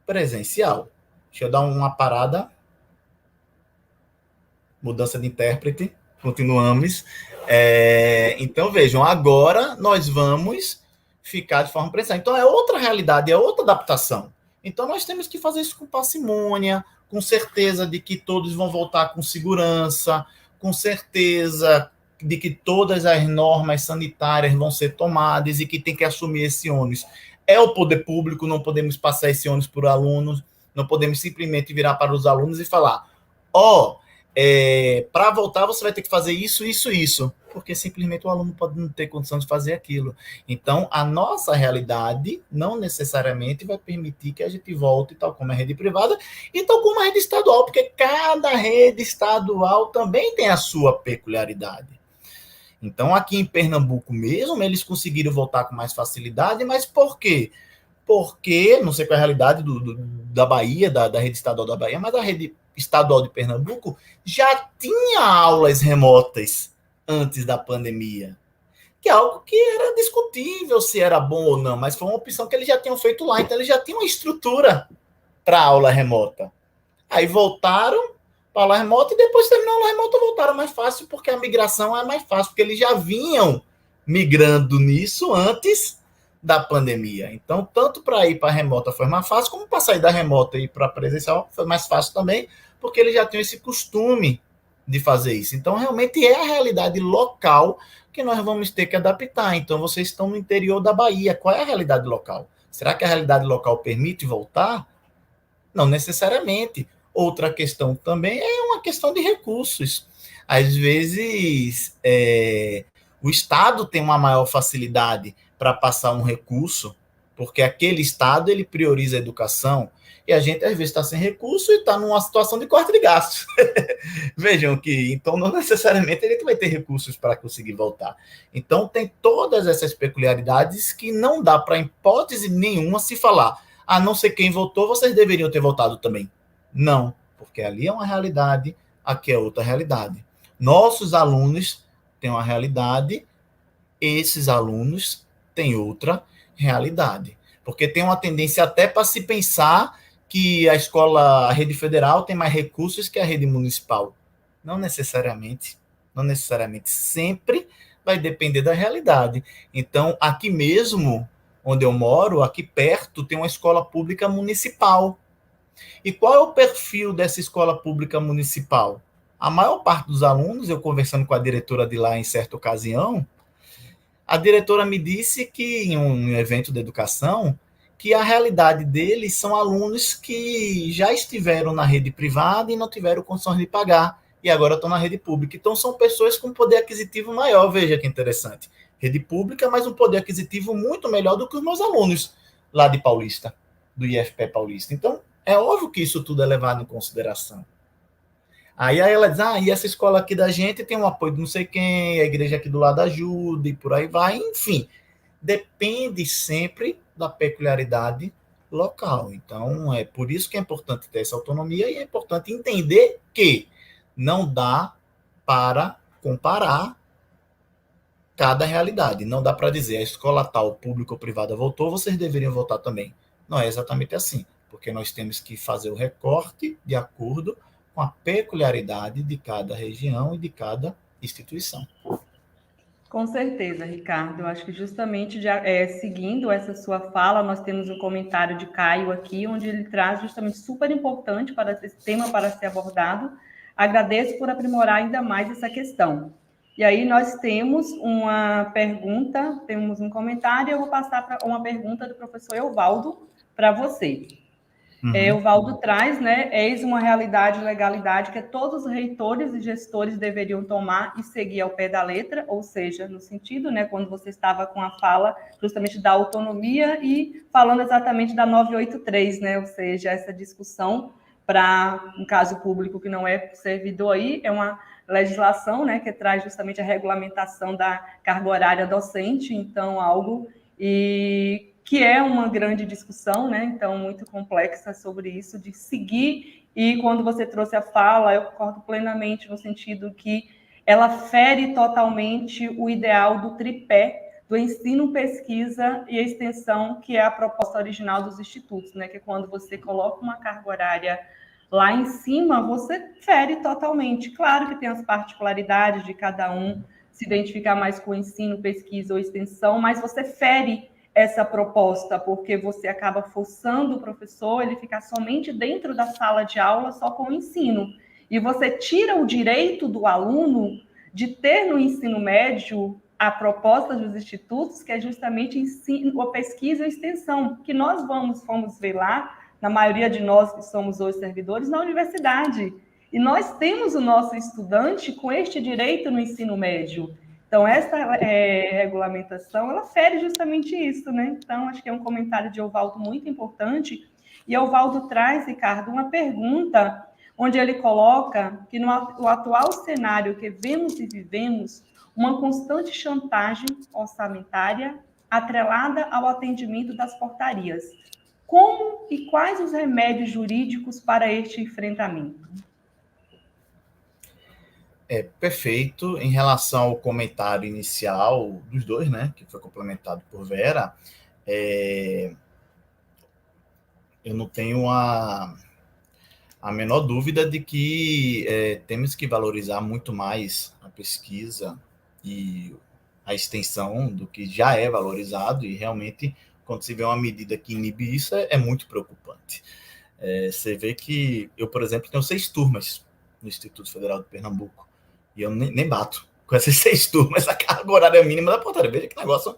presencial. Deixa eu dar uma parada. Mudança de intérprete. Continuamos. Então, vejam, agora nós vamos ficar de forma presencial. Então, é outra realidade, é outra adaptação. Então, nós temos que fazer isso com parcimônia, com certeza de que todos vão voltar com segurança, com certeza de que todas as normas sanitárias vão ser tomadas e que tem que assumir esse ônus. É o poder público, não podemos passar esse ônus para os alunos, não podemos simplesmente virar para os alunos e falar, para voltar você vai ter que fazer isso, isso, isso, porque simplesmente o aluno pode não ter condição de fazer aquilo. Então, a nossa realidade não necessariamente vai permitir que a gente volte tal como a rede privada e tal como a rede estadual, porque cada rede estadual também tem a sua peculiaridade. Então, aqui em Pernambuco mesmo, eles conseguiram voltar com mais facilidade, mas por quê? Porque, não sei qual é a realidade da Bahia, da rede estadual da Bahia, mas a rede estadual de Pernambuco já tinha aulas remotas antes da pandemia, que é algo que era discutível se era bom ou não, mas foi uma opção que eles já tinham feito lá, então eles já tinham uma estrutura para aula remota. Aí voltaram para a aula remota e depois terminou a aula remota, voltaram mais fácil, porque a migração é mais fácil, porque eles já vinham migrando nisso antes da pandemia. Então, tanto para ir para a remota foi mais fácil, como para sair da remota e ir para a presencial foi mais fácil também, porque eles já tinham esse costume de fazer isso. Então, realmente é a realidade local que nós vamos ter que adaptar. Então, vocês estão no interior da Bahia. Qual é a realidade local? Será que a realidade local permite voltar? Não necessariamente. Outra questão também é uma questão de recursos. Às vezes, O Estado tem uma maior facilidade para passar um recurso, porque aquele Estado ele prioriza a educação, e a gente às vezes está sem recurso e está numa situação de corte de gastos. Vejam que, então, não necessariamente ele vai ter recursos para conseguir voltar. Então, tem todas essas peculiaridades que não dá para, hipótese nenhuma, se falar, a não ser quem votou, vocês deveriam ter votado também. Não, porque ali é uma realidade, aqui é outra realidade. Nossos alunos têm uma realidade, esses alunos têm outra realidade. Porque tem uma tendência até para se pensar que a rede federal tem mais recursos que a rede municipal. Não necessariamente. Não necessariamente. Sempre vai depender da realidade. Então, aqui mesmo, onde eu moro, aqui perto, tem uma escola pública municipal. E qual é o perfil dessa escola pública municipal? A maior parte dos alunos, eu conversando com a diretora de lá em certa ocasião, a diretora me disse que, em um evento de educação, que a realidade deles são alunos que já estiveram na rede privada e não tiveram condições de pagar, e agora estão na rede pública. Então, são pessoas com poder aquisitivo maior, veja que interessante. Rede pública, mas um poder aquisitivo muito melhor do que os meus alunos lá de Paulista, do IFP Paulista. Então, é óbvio que isso tudo é levado em consideração. Aí ela diz, e essa escola aqui da gente tem um apoio de não sei quem, a igreja aqui do lado ajuda, e por aí vai, enfim. Depende sempre da peculiaridade local. Então, é por isso que é importante ter essa autonomia e é importante entender que não dá para comparar cada realidade. Não dá para dizer, a escola tal, pública ou privada votou, vocês deveriam votar também. Não é exatamente assim, porque nós temos que fazer o recorte de acordo com a peculiaridade de cada região e de cada instituição. Com certeza, Ricardo. Eu acho que justamente seguindo essa sua fala, nós temos um comentário de Caio aqui, onde ele traz justamente super importante para esse tema para ser abordado. Agradeço por aprimorar ainda mais essa questão. E aí nós temos uma pergunta, temos um comentário, eu vou passar para uma pergunta do professor Evaldo para você. O Valdo traz, eis uma realidade e legalidade que todos os reitores e gestores deveriam tomar e seguir ao pé da letra, ou seja, no sentido, quando você estava com a fala justamente da autonomia e falando exatamente da 983, ou seja, essa discussão para um caso público que não é servidor aí, é uma legislação, que traz justamente a regulamentação da carga horária docente, então algo que é uma grande discussão, então muito complexa sobre isso, de seguir, e quando você trouxe a fala, eu concordo plenamente no sentido que ela fere totalmente o ideal do tripé do ensino, pesquisa e extensão, que é a proposta original dos institutos, que é quando você coloca uma carga horária lá em cima, você fere totalmente. Claro que tem as particularidades de cada um se identificar mais com o ensino, pesquisa ou extensão, mas você fere essa proposta, porque você acaba forçando o professor ele ficar somente dentro da sala de aula, só com o ensino. E você tira o direito do aluno de ter no ensino médio a proposta dos institutos, que é justamente ensino, a pesquisa e extensão, que nós fomos ver lá, na maioria de nós que somos hoje servidores, na universidade. E nós temos o nosso estudante com este direito no ensino médio. Então, essa regulamentação, ela fere justamente isso, Então, acho que é um comentário de Evaldo muito importante. E Evaldo traz, Ricardo, uma pergunta onde ele coloca que no atual cenário que vemos e vivemos, uma constante chantagem orçamentária atrelada ao atendimento das portarias. Como e quais os remédios jurídicos para este enfrentamento? Perfeito. Em relação ao comentário inicial dos dois, que foi complementado por Vera, eu não tenho a menor dúvida de que temos que valorizar muito mais a pesquisa e a extensão do que já é valorizado, e realmente, quando se vê uma medida que inibe isso, é muito preocupante. Você vê que eu, por exemplo, tenho 6 turmas no Instituto Federal de Pernambuco, e eu nem bato com essas 6 turmas, a carga horária mínima da portaria. Veja que negócio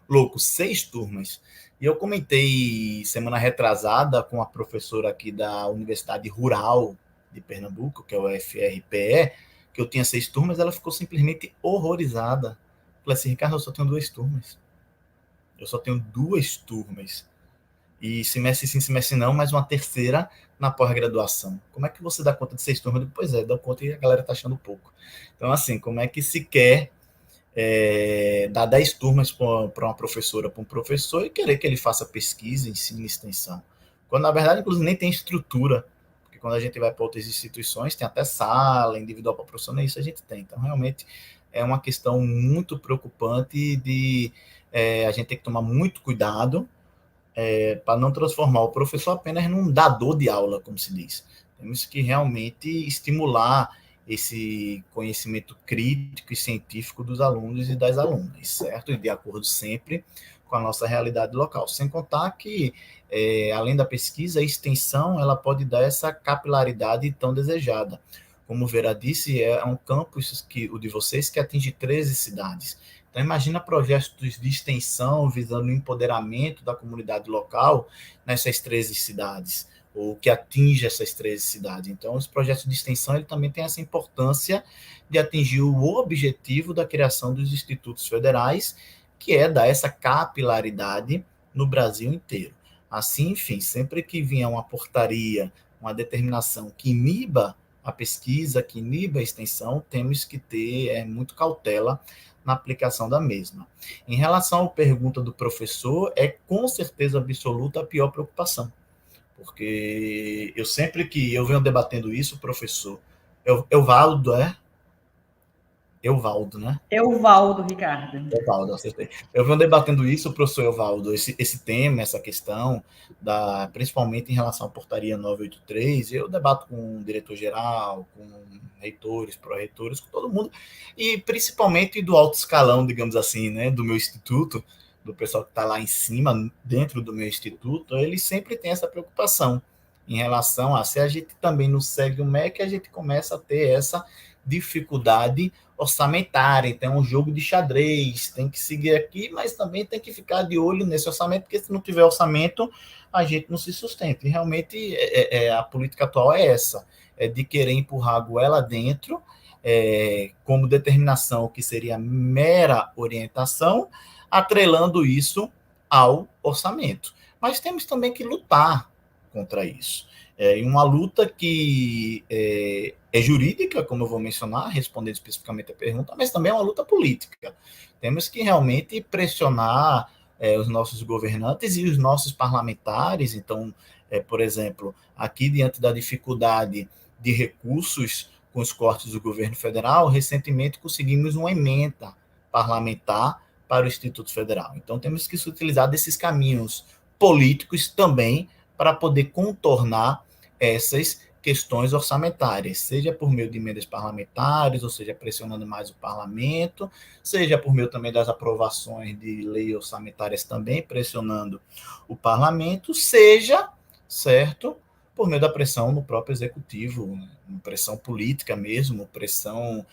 louco, 6 turmas. E eu comentei semana retrasada com a professora aqui da Universidade Rural de Pernambuco, que é o FRPE, que eu tinha 6 turmas, ela ficou simplesmente horrorizada. falei assim, Ricardo, eu só tenho 2 turmas. Eu só tenho 2 turmas. E semestre sim, semestre não, mais uma terceira na pós-graduação. Como é que você dá conta de 6 turmas? Pois é, dá conta e a galera tá achando pouco. Então, assim, como é que se quer dar 10 turmas para uma professora, para um professor, e querer que ele faça pesquisa, ensino e extensão? Quando, na verdade, inclusive, nem tem estrutura. Porque quando a gente vai para outras instituições, tem até sala individual para professor, nem isso a gente tem. Então, realmente, é uma questão muito preocupante de a gente ter que tomar muito cuidado para não transformar o professor apenas num dador de aula, como se diz. Temos que realmente estimular esse conhecimento crítico e científico dos alunos e das alunas, certo? E de acordo sempre com a nossa realidade local. Sem contar que, além da pesquisa, a extensão ela pode dar essa capilaridade tão desejada. Como o Vera disse, é um campus, o de vocês, que atinge 13 cidades. Então, imagina projetos de extensão visando o empoderamento da comunidade local nessas 13 cidades, ou que atinge essas 13 cidades. Então, os projetos de extensão ele também tem essa importância de atingir o objetivo da criação dos institutos federais, que é dar essa capilaridade no Brasil inteiro. Assim, enfim, sempre que vier uma portaria, uma determinação que iniba a pesquisa, que iniba a extensão, temos que ter muito cautela na aplicação da mesma. Em relação à pergunta do professor, é com certeza absoluta a pior preocupação, porque eu sempre que eu venho debatendo isso, professor, Evaldo, Evaldo, né? Evaldo, Ricardo. Evaldo, acertei. Eu venho debatendo isso, professor Evaldo, esse tema, essa questão, principalmente em relação à portaria 983, eu debato com o diretor-geral, com reitores, pró-reitores, com todo mundo, e principalmente do alto escalão, digamos assim, né, do meu instituto, do pessoal que está lá em cima, dentro do meu instituto, eles sempre têm essa preocupação em relação a, se a gente também não segue o MEC, a gente começa a ter essa dificuldade orçamentária. Então, é um jogo de xadrez, tem que seguir aqui, mas também tem que ficar de olho nesse orçamento, porque se não tiver orçamento, a gente não se sustenta. E realmente a política atual é essa, é de querer empurrar a goela dentro, como determinação, que seria mera orientação, atrelando isso ao orçamento. Mas temos também que lutar contra isso. Em uma luta que é jurídica, como eu vou mencionar, respondendo especificamente a pergunta, mas também é uma luta política. Temos que realmente pressionar os nossos governantes e os nossos parlamentares. Então, por exemplo, aqui diante da dificuldade de recursos com os cortes do governo federal, recentemente conseguimos uma emenda parlamentar para o Instituto Federal. Então, temos que se utilizar desses caminhos políticos também para poder contornar essas questões orçamentárias, seja por meio de emendas parlamentares, ou seja, pressionando mais o parlamento, seja por meio também das aprovações de leis orçamentárias também, pressionando o parlamento, seja, certo, por meio da pressão no próprio executivo, pressão política mesmo, pressão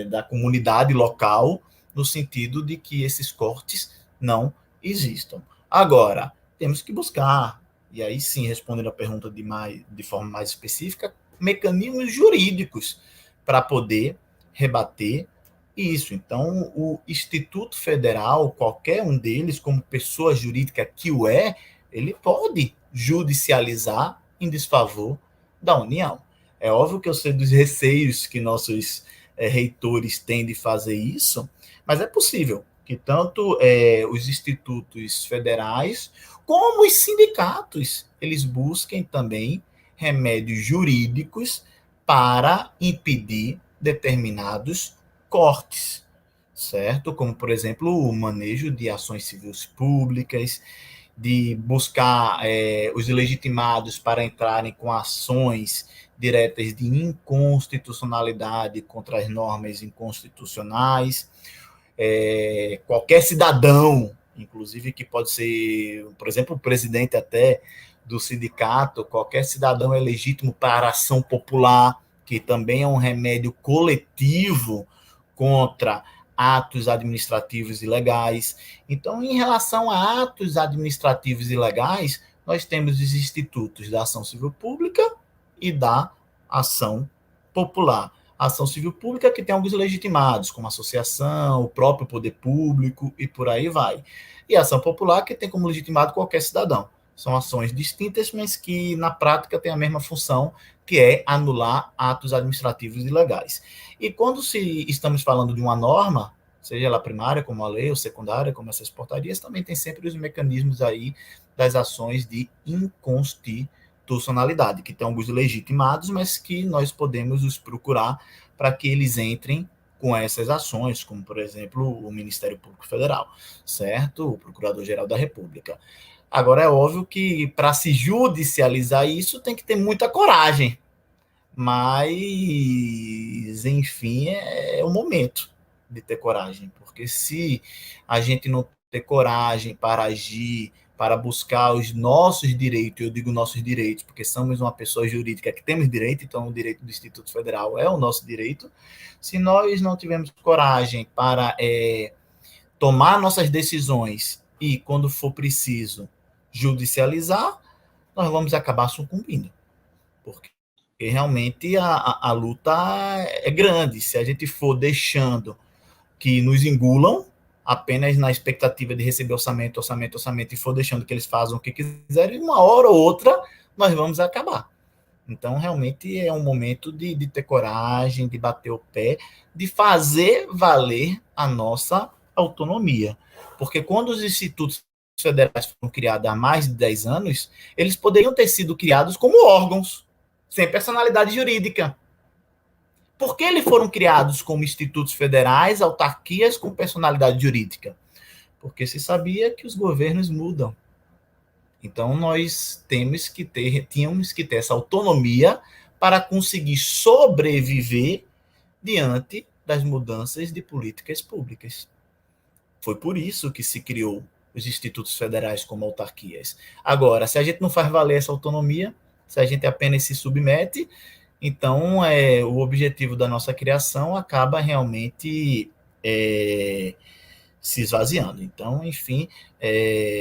da comunidade local, no sentido de que esses cortes não existam. Agora, temos que buscar, e aí sim, respondendo a pergunta de forma mais específica, mecanismos jurídicos para poder rebater isso. Então, o Instituto Federal, qualquer um deles, como pessoa jurídica que o ele pode judicializar em desfavor da União. É óbvio que eu sei dos receios que nossos reitores têm de fazer isso, mas é possível que tanto os institutos federais como os sindicatos, eles busquem também remédios jurídicos para impedir determinados cortes, certo? Como, por exemplo, o manejo de ações civis públicas, de buscar os legitimados para entrarem com ações diretas de inconstitucionalidade contra as normas inconstitucionais. Qualquer cidadão, inclusive que pode ser, por exemplo, o presidente até do sindicato, qualquer cidadão é legítimo para a ação popular, que também é um remédio coletivo contra atos administrativos ilegais. Então, em relação a atos administrativos ilegais, nós temos os institutos da ação civil pública e da ação popular. A ação civil pública que tem alguns legitimados, como associação, o próprio poder público e por aí vai. E a ação popular que tem como legitimado qualquer cidadão. São ações distintas, mas que na prática têm a mesma função, que é anular atos administrativos ilegais. E quando estamos falando de uma norma, seja ela primária, como a lei, ou secundária, como essas portarias, também tem sempre os mecanismos aí das ações de inconstitucionalidade, que tem alguns legitimados, mas que nós podemos os procurar para que eles entrem com essas ações, como, por exemplo, o Ministério Público Federal, certo? O Procurador-Geral da República. Agora, é óbvio que para se judicializar isso tem que ter muita coragem, mas, enfim, é o momento de ter coragem, porque se a gente não ter coragem para agir, para buscar os nossos direitos, eu digo nossos direitos, porque somos uma pessoa jurídica que temos direito, então o direito do Instituto Federal é o nosso direito. Se nós não tivermos coragem para tomar nossas decisões e, quando for preciso, judicializar, nós vamos acabar sucumbindo, porque realmente a luta é grande. Se a gente for deixando que nos engulam apenas na expectativa de receber orçamento, e for deixando que eles façam o que quiserem, uma hora ou outra nós vamos acabar. Então, realmente é um momento de ter coragem, de bater o pé, de fazer valer a nossa autonomia. Porque quando os institutos federais foram criados há mais de 10 anos, eles poderiam ter sido criados como órgãos, sem personalidade jurídica. Por que eles foram criados como institutos federais, autarquias com personalidade jurídica? Porque se sabia que os governos mudam. Então, nós tínhamos que ter essa autonomia para conseguir sobreviver diante das mudanças de políticas públicas. Foi por isso que se criou os institutos federais como autarquias. Agora, se a gente não faz valer essa autonomia, se a gente apenas se submete, então o objetivo da nossa criação acaba realmente se esvaziando. Então, enfim,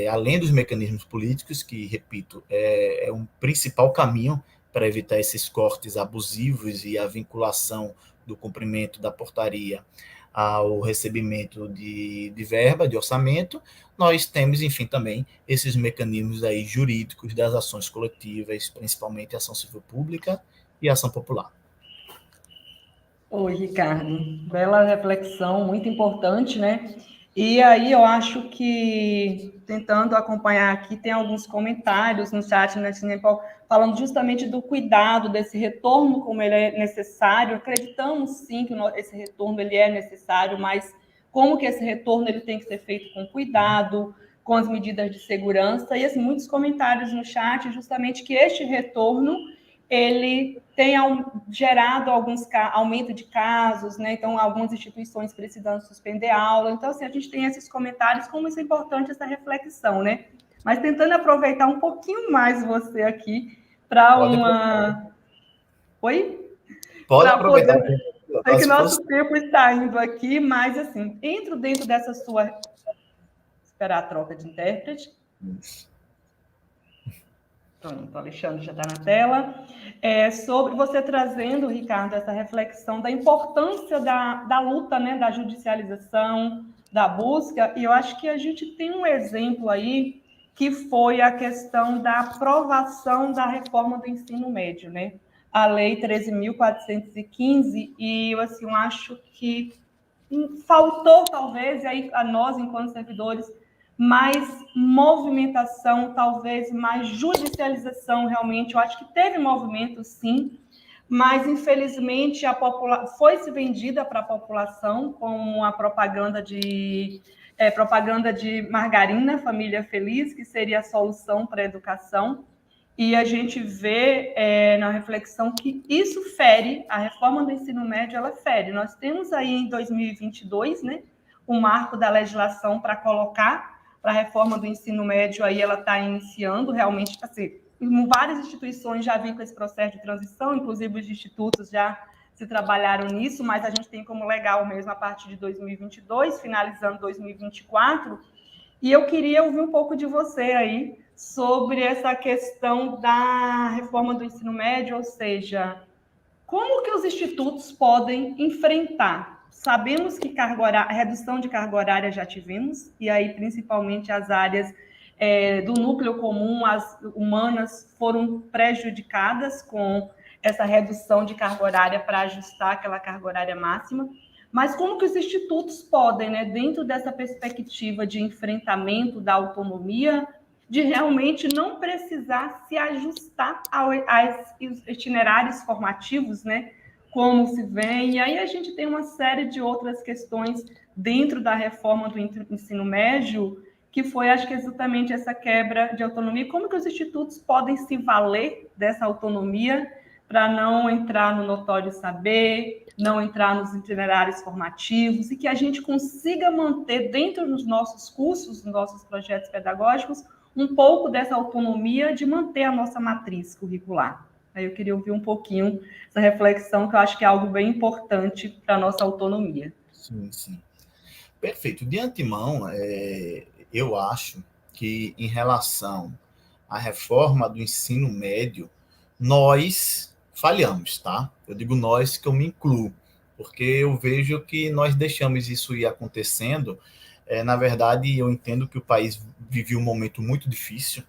além dos mecanismos políticos, que, repito, é um principal caminho para evitar esses cortes abusivos e a vinculação do cumprimento da portaria ao recebimento de verba, de orçamento, nós temos, enfim, também esses mecanismos aí jurídicos das ações coletivas, principalmente a ação civil pública e a ação popular. Oi, Ricardo. Bela reflexão, muito importante, né? E aí eu acho que, tentando acompanhar aqui, tem alguns comentários no chat, né, falando justamente do cuidado desse retorno, como ele é necessário. Acreditamos, sim, que esse retorno ele é necessário, mas como que esse retorno ele tem que ser feito com cuidado, com as medidas de segurança. E assim, muitos comentários no chat, justamente que este retorno ele tem gerado alguns aumento de casos, né? Então, algumas instituições precisando suspender a aula. Então, assim, a gente tem esses comentários, como isso é importante, essa reflexão, né? Mas tentando aproveitar um pouquinho mais você aqui para uma... Oi? Pode aproveitar. Sei que nosso tempo está indo aqui, mas, assim, entro dentro dessa sua... Esperar a troca de intérprete. Pronto, o Alexandre já está na tela. Sobre você trazendo, Ricardo, essa reflexão da importância da luta, né, da judicialização, da busca, e eu acho que a gente tem um exemplo aí que foi a questão da aprovação da reforma do ensino médio, né? A Lei 13.415, e eu assim, eu acho que faltou, talvez, aí a nós, enquanto servidores, mais movimentação, talvez mais judicialização, realmente. Eu acho que teve movimento, sim, mas, infelizmente, foi-se vendida para a população como a propaganda de margarina, família feliz, que seria a solução para a educação. E a gente vê na reflexão que isso fere, a reforma do ensino médio, ela fere. Nós temos aí em 2022, né, o marco da legislação para colocar para a reforma do ensino médio, aí ela está iniciando realmente, assim, várias instituições já vêm com esse processo de transição, inclusive os institutos já se trabalharam nisso, mas a gente tem como legal mesmo a partir de 2022, finalizando 2024, e eu queria ouvir um pouco de você aí, sobre essa questão da reforma do ensino médio, ou seja, como que os institutos podem enfrentar? Sabemos que a redução de carga horária já tivemos, e aí principalmente as áreas do núcleo comum, as humanas, foram prejudicadas com essa redução de carga horária para ajustar aquela carga horária máxima. Mas como que os institutos podem, né, dentro dessa perspectiva de enfrentamento da autonomia, de realmente não precisar se ajustar aos itinerários formativos, né, como se vem, e aí a gente tem uma série de outras questões dentro da reforma do ensino médio, que foi, acho que, exatamente essa quebra de autonomia. Como que os institutos podem se valer dessa autonomia para não entrar no notório saber, não entrar nos itinerários formativos, e que a gente consiga manter dentro dos nossos cursos, dos nossos projetos pedagógicos, um pouco dessa autonomia de manter a nossa matriz curricular. Aí eu queria ouvir um pouquinho essa reflexão, que eu acho que é algo bem importante para a nossa autonomia. Sim, sim. Perfeito. De antemão, eu acho que, em relação à reforma do ensino médio, nós falhamos, tá? Eu digo nós, que eu me incluo, porque eu vejo que nós deixamos isso ir acontecendo. Na verdade, eu entendo que o país vivia um momento muito difícil,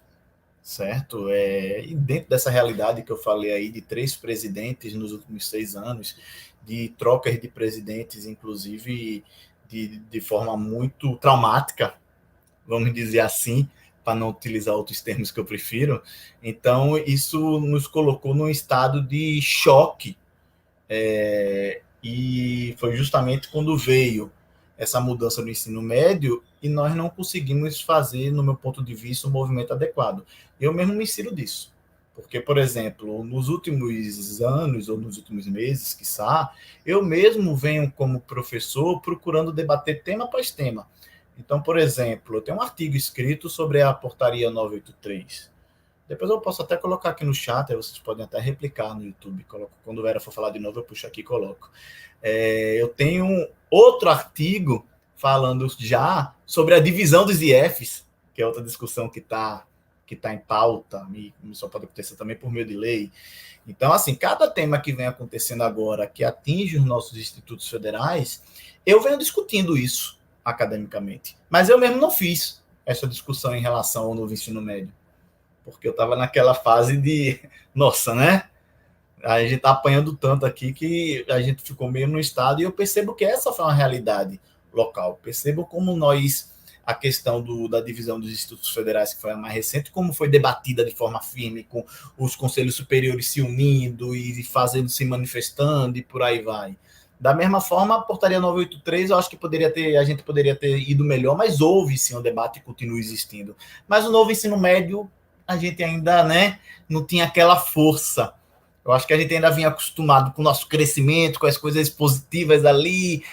certo? E dentro dessa realidade que eu falei aí, de 3 presidentes nos últimos 6 anos, de trocas de presidentes, inclusive de forma muito traumática, vamos dizer assim, para não utilizar outros termos que eu prefiro. Então, isso nos colocou num estado de choque, e foi justamente quando veio essa mudança no ensino médio e nós não conseguimos fazer, no meu ponto de vista, um movimento adequado. Eu mesmo me insiro disso. Porque, por exemplo, nos últimos anos ou nos últimos meses, quiçá, eu mesmo venho como professor procurando debater tema após tema. Então, por exemplo, eu tenho um artigo escrito sobre a portaria 983. Depois eu posso até colocar aqui no chat, aí vocês podem até replicar no YouTube. Quando o Vera for falar de novo, eu puxo aqui e coloco. Eu tenho outro artigo falando já sobre a divisão dos IFs, que é outra discussão que está em pauta, e só pode acontecer também por meio de lei. Então, assim, cada tema que vem acontecendo agora, que atinge os nossos institutos federais, eu venho discutindo isso academicamente. Mas eu mesmo não fiz essa discussão em relação ao novo ensino médio, porque eu estava naquela fase de, nossa, né? A gente está apanhando tanto aqui que a gente ficou meio no estado, e eu percebo que essa foi uma realidade local. Percebo como a questão da divisão dos institutos federais, que foi a mais recente, como foi debatida de forma firme, com os conselhos superiores se unindo e se manifestando, e por aí vai. Da mesma forma, a portaria 983, eu acho que a gente poderia ter ido melhor, mas houve sim um debate e continua existindo. Mas o novo ensino médio, a gente ainda, né, não tinha aquela força. Eu acho que a gente ainda vinha acostumado com o nosso crescimento, com as coisas positivas ali,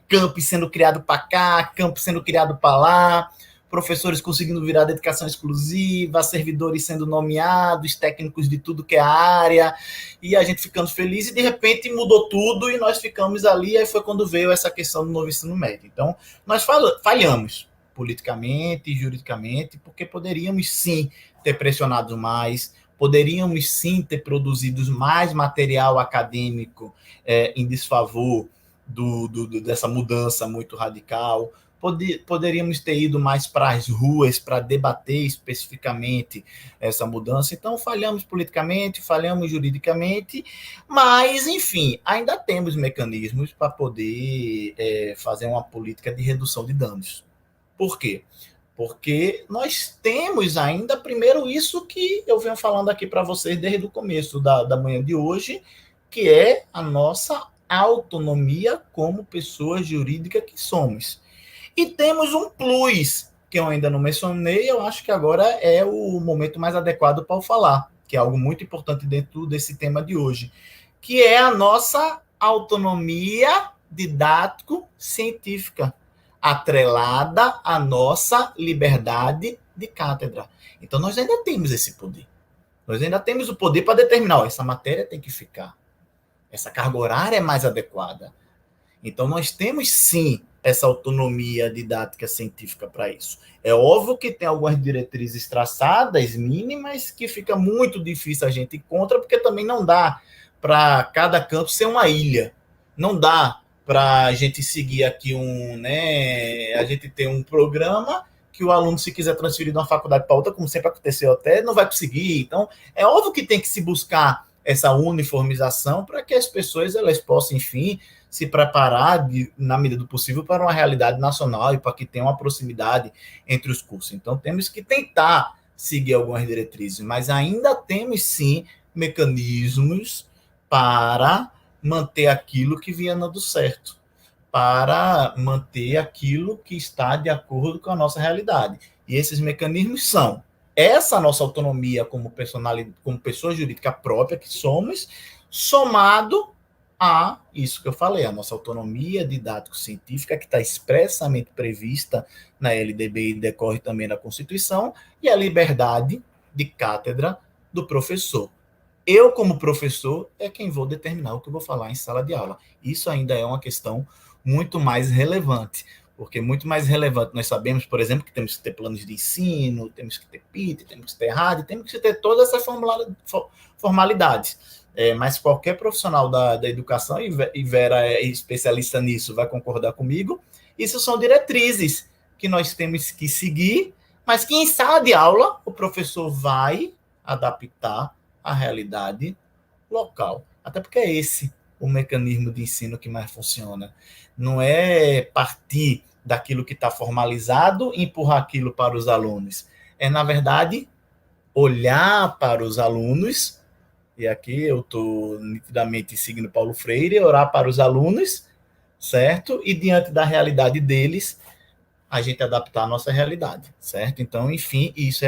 campus sendo criado para cá, campus sendo criado para lá, professores conseguindo virar dedicação exclusiva, servidores sendo nomeados, técnicos de tudo que é área, e a gente ficando feliz, e de repente mudou tudo, e nós ficamos ali, aí foi quando veio essa questão do novo ensino médio. Então, nós falhamos politicamente e juridicamente, porque poderíamos sim ter pressionado mais, poderíamos sim ter produzido mais material acadêmico em desfavor dessa mudança muito radical. Poderíamos ter ido mais para as ruas para debater especificamente essa mudança. Então, falhamos politicamente, falhamos juridicamente, mas, enfim, ainda temos mecanismos para poder fazer uma política de redução de danos. Por quê? Porque nós temos ainda, primeiro, isso que eu venho falando aqui para vocês desde o começo da manhã de hoje, que é a nossa autonomia como pessoa jurídica que somos. E temos um plus, que eu ainda não mencionei, eu acho que agora é o momento mais adequado para eu falar, que é algo muito importante dentro desse tema de hoje, que é a nossa autonomia didático-científica, atrelada à nossa liberdade de cátedra. Então, nós ainda temos esse poder. Nós ainda temos o poder para determinar, essa matéria tem que ficar, essa carga horária é mais adequada. Então, nós temos, sim, essa autonomia didática científica para isso. É óbvio que tem algumas diretrizes traçadas, mínimas, que fica muito difícil a gente ir contra, porque também não dá para cada campus ser uma ilha. Não dá para a gente seguir aqui a gente tem um programa que o aluno, se quiser transferir de uma faculdade para outra, como sempre aconteceu até, não vai conseguir. Então, é óbvio que tem que se buscar essa uniformização para que as pessoas elas possam, enfim, se preparar, na medida do possível, para uma realidade nacional e para que tenha uma proximidade entre os cursos. Então, temos que tentar seguir algumas diretrizes, mas ainda temos, sim, mecanismos para manter aquilo que vinha dando certo, para manter aquilo que está de acordo com a nossa realidade. E esses mecanismos são essa nossa autonomia como personalidade, como pessoa jurídica própria que somos, somado a isso que eu falei, a nossa autonomia didático-científica, que está expressamente prevista na LDB e decorre também da Constituição, e a liberdade de cátedra do professor. Eu, como professor, é quem vou determinar o que eu vou falar em sala de aula. Isso ainda é uma questão muito mais relevante, porque muito mais relevante, nós sabemos, por exemplo, que temos que ter planos de ensino, temos que ter PIT, temos que ter RAD, temos que ter todas essas formalidades. Mas qualquer profissional da educação, e Vera é especialista nisso, vai concordar comigo, isso são diretrizes que nós temos que seguir, mas que em sala de aula o professor vai adaptar à realidade local. Até porque é esse o mecanismo de ensino que mais funciona. Não é partir daquilo que está formalizado e empurrar aquilo para os alunos. É, na verdade, olhar para os alunos, e aqui eu estou nitidamente seguindo Paulo Freire, orar para os alunos, certo? E diante da realidade deles, a gente adaptar a nossa realidade, certo? Então, enfim, isso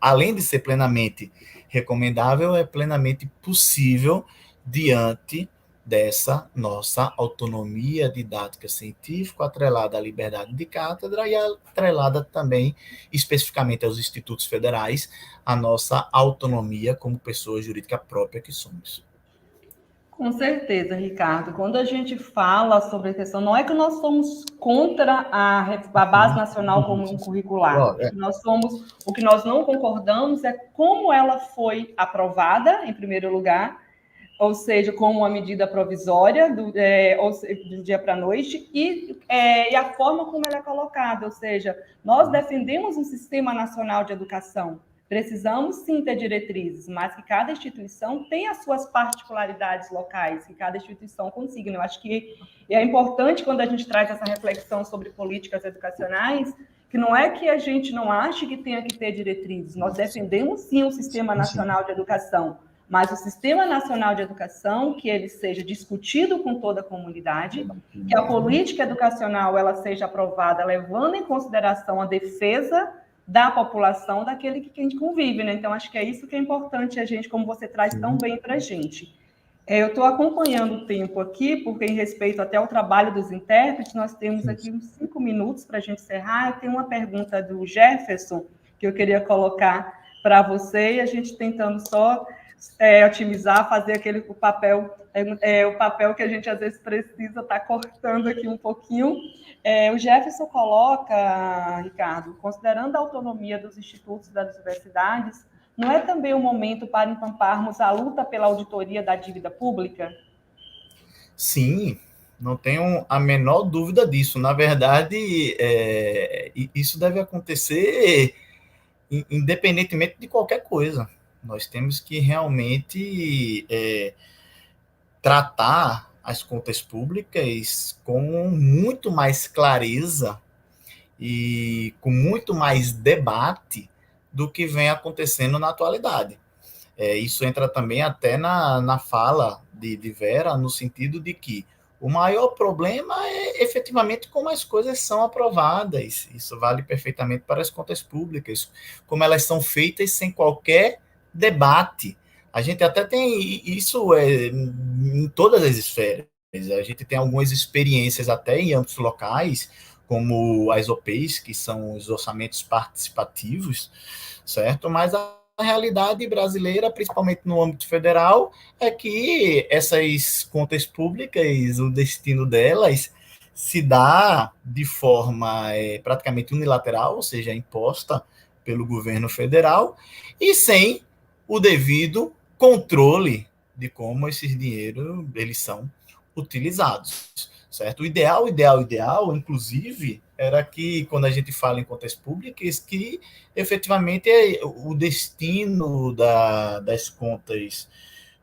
além de ser plenamente recomendável, é plenamente possível diante dessa nossa autonomia didática científica, atrelada à liberdade de cátedra e atrelada também, especificamente aos institutos federais, a nossa autonomia como pessoa jurídica própria que somos. Com certeza, Ricardo. Quando a gente fala sobre a questão, não é que nós somos contra a Base Nacional Comum Curricular. O que nós não concordamos é como ela foi aprovada, em primeiro lugar, ou seja, como uma medida provisória do dia para a noite, e a forma como ela é colocada, ou seja, nós defendemos um sistema nacional de educação, precisamos sim ter diretrizes, mas que cada instituição tem as suas particularidades locais, que cada instituição consiga. Eu acho que é importante quando a gente traz essa reflexão sobre políticas educacionais, que não é que a gente não ache que tenha que ter diretrizes, nós defendemos sim o Sistema Nacional de Educação, mas o Sistema Nacional de Educação, que ele seja discutido com toda a comunidade, que a política educacional ela seja aprovada levando em consideração a defesa da população, daquele que a gente convive, né? Então, acho que é isso que é importante a gente, como você traz tão bem para a gente. Eu estou acompanhando o tempo aqui, porque em respeito até ao trabalho dos intérpretes, nós temos aqui uns 5 minutos para a gente encerrar. Eu tenho uma pergunta do Jefferson, que eu queria colocar para você, e a gente tentando só otimizar, fazer o papel que a gente às vezes precisa estar cortando aqui um pouquinho. O Jefferson coloca, Ricardo, considerando a autonomia dos institutos e das universidades, não é também o momento para encamparmos a luta pela auditoria da dívida pública? Sim, não tenho a menor dúvida disso. Na verdade, isso deve acontecer independentemente de qualquer coisa. Nós temos que realmente tratar as contas públicas com muito mais clareza e com muito mais debate do que vem acontecendo na atualidade. Isso entra também até na fala de Vera, no sentido de que o maior problema é efetivamente como as coisas são aprovadas. Isso vale perfeitamente para as contas públicas, como elas são feitas sem qualquer debate. A gente até tem isso em todas as esferas. A gente tem algumas experiências até em âmbitos locais, como as OPs, que são os orçamentos participativos, certo? Mas a realidade brasileira, principalmente no âmbito federal, é que essas contas públicas, o destino delas se dá de forma praticamente unilateral, ou seja, imposta pelo governo federal, e sem o devido controle de como esses dinheiros eles são utilizados, certo? O ideal, inclusive, era que, quando a gente fala em contas públicas, que efetivamente o destino das contas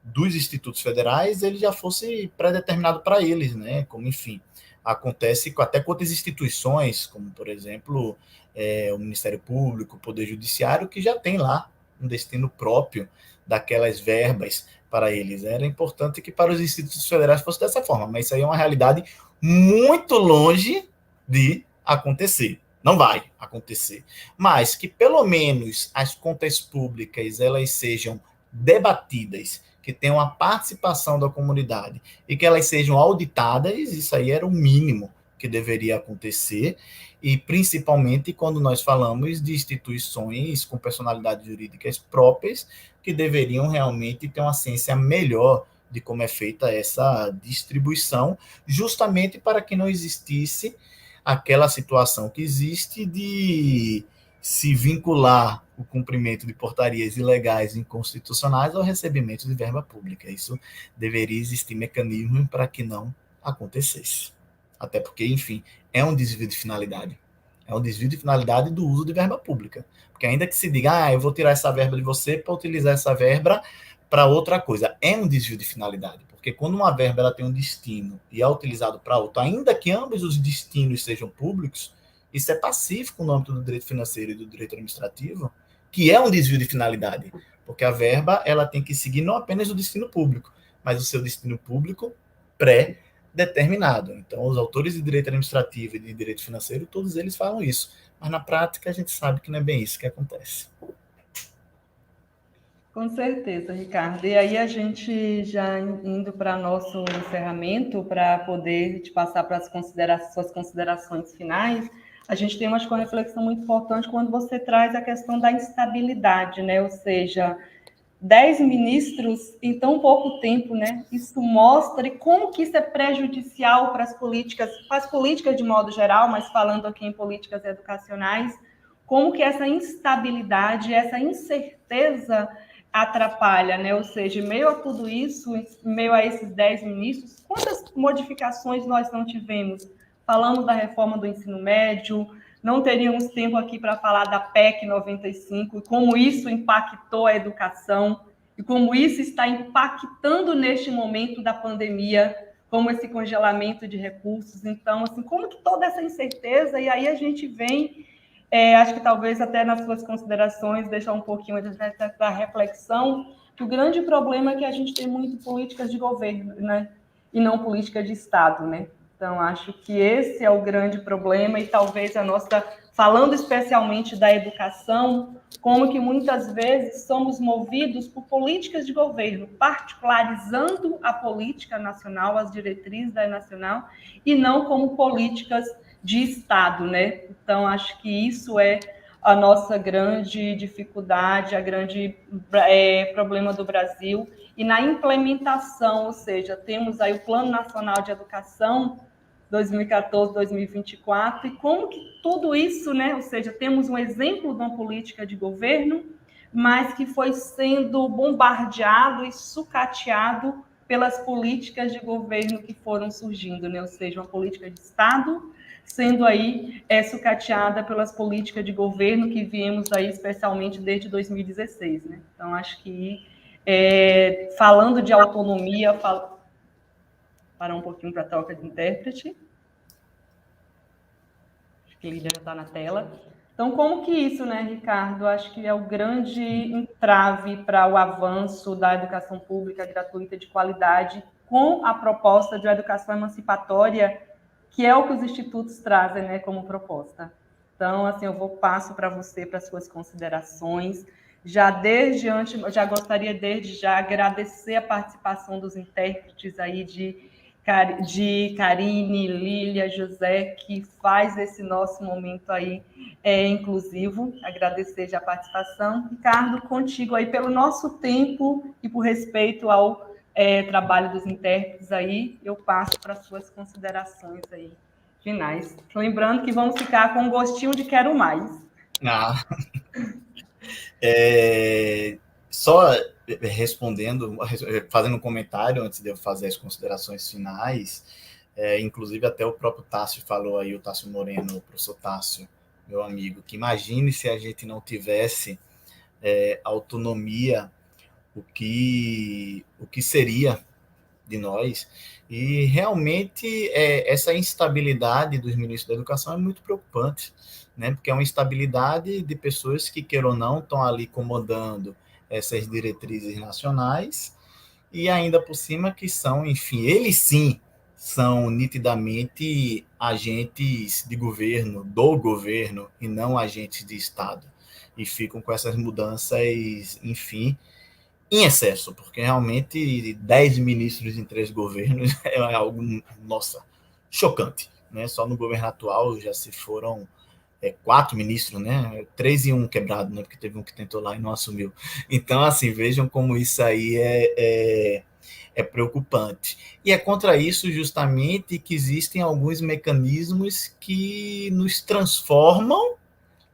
dos institutos federais ele já fosse pré-determinado para eles, né? Como, enfim, acontece até com outras instituições, como, por exemplo, o Ministério Público, o Poder Judiciário, que já tem lá um destino próprio daquelas verbas para eles. Era importante que para os institutos federais fosse dessa forma, mas isso aí é uma realidade muito longe de acontecer. Não vai acontecer. Mas que pelo menos as contas públicas elas sejam debatidas, que tenham a participação da comunidade e que elas sejam auditadas, isso aí era o mínimo que deveria acontecer, e principalmente quando nós falamos de instituições com personalidades jurídicas próprias, que deveriam realmente ter uma ciência melhor de como é feita essa distribuição, justamente para que não existisse aquela situação que existe de se vincular o cumprimento de portarias ilegais e inconstitucionais ao recebimento de verba pública. Isso deveria existir mecanismo para que não acontecesse. Até porque, enfim, é um desvio de finalidade. É um desvio de finalidade do uso de verba pública. Porque ainda que se diga, eu vou tirar essa verba de você para utilizar essa verba para outra coisa, é um desvio de finalidade. Porque quando uma verba ela tem um destino e é utilizado para outro, ainda que ambos os destinos sejam públicos, isso é pacífico no âmbito do direito financeiro e do direito administrativo, que é um desvio de finalidade, porque a verba ela tem que seguir não apenas o destino público, mas o seu destino público pré-determinado. Então, os autores de direito administrativo e de direito financeiro, todos eles falam isso, mas na prática a gente sabe que não é bem isso que acontece. Com certeza, Ricardo. E aí a gente já indo para nosso encerramento, para poder te passar para suas considerações finais, a gente tem uma reflexão muito importante quando você traz a questão da instabilidade, né? Ou seja, 10 ministros em tão pouco tempo, né? Isso mostra e como que isso é prejudicial para as políticas de modo geral, mas falando aqui em políticas educacionais, como que essa instabilidade, essa incerteza atrapalha, né? Ou seja, em meio a tudo isso, em meio a esses 10 ministros, quantas modificações nós não tivemos? Falamos da reforma do ensino médio, não teríamos tempo aqui para falar da PEC 95 e como isso impactou a educação e como isso está impactando neste momento da pandemia, como esse congelamento de recursos. Então, assim, como que toda essa incerteza, e aí a gente vem, acho que talvez até nas suas considerações, deixar um pouquinho da reflexão, que o grande problema é que a gente tem muito políticas de governo, né? E não política de Estado, né? Então, acho que esse é o grande problema e talvez a nossa, falando especialmente da educação, como que muitas vezes somos movidos por políticas de governo, particularizando a política nacional, as diretrizes da nacional, e não como políticas de Estado, né? Então, acho que isso é a nossa grande dificuldade, a grande problema do Brasil. E na implementação, ou seja, temos aí o Plano Nacional de Educação 2014-2024, e como que tudo isso, né? Ou seja, temos um exemplo de uma política de governo, mas que foi sendo bombardeado e sucateado pelas políticas de governo que foram surgindo, né? Ou seja, uma política de Estado sendo aí sucateada pelas políticas de governo que viemos aí especialmente desde 2016, né? Então, acho que falando de autonomia, parar um pouquinho para a troca de intérprete. Acho que ele já está na tela. Então, como que isso, né, Ricardo? Acho que é o grande entrave para o avanço da educação pública gratuita de qualidade, com a proposta de uma educação emancipatória, que é o que os institutos trazem, né, como proposta. Então, assim, eu passo para você, para as suas considerações. Já gostaria desde já agradecer a participação dos intérpretes aí de Karine, Lília, José, que faz esse nosso momento aí inclusivo. Agradecer já a participação. Ricardo, contigo aí pelo nosso tempo e por respeito ao trabalho dos intérpretes aí, eu passo para as suas considerações aí finais. Lembrando que vamos ficar com um gostinho de quero mais. só respondendo, fazendo um comentário antes de eu fazer as considerações finais, inclusive até o próprio Tássio falou aí, o Tássio Moreno, o professor Tássio, meu amigo, que imagine se a gente não tivesse autonomia, o que seria de nós. E realmente essa instabilidade dos ministros da educação é muito preocupante, né? Porque é uma instabilidade de pessoas que, queiram ou não, estão ali comandando essas diretrizes nacionais e ainda por cima que são, enfim, eles sim são nitidamente agentes de governo, do governo, e não agentes de Estado. E ficam com essas mudanças, enfim, em excesso, porque realmente 10 ministros em 3 governos é algo, nossa, chocante. Né? Só no governo atual já se foram 4 ministros, né? 3 e um quebrado, né? Porque teve um que tentou lá e não assumiu. Então, assim, vejam como isso aí é preocupante. E é contra isso, justamente, que existem alguns mecanismos que nos transformam,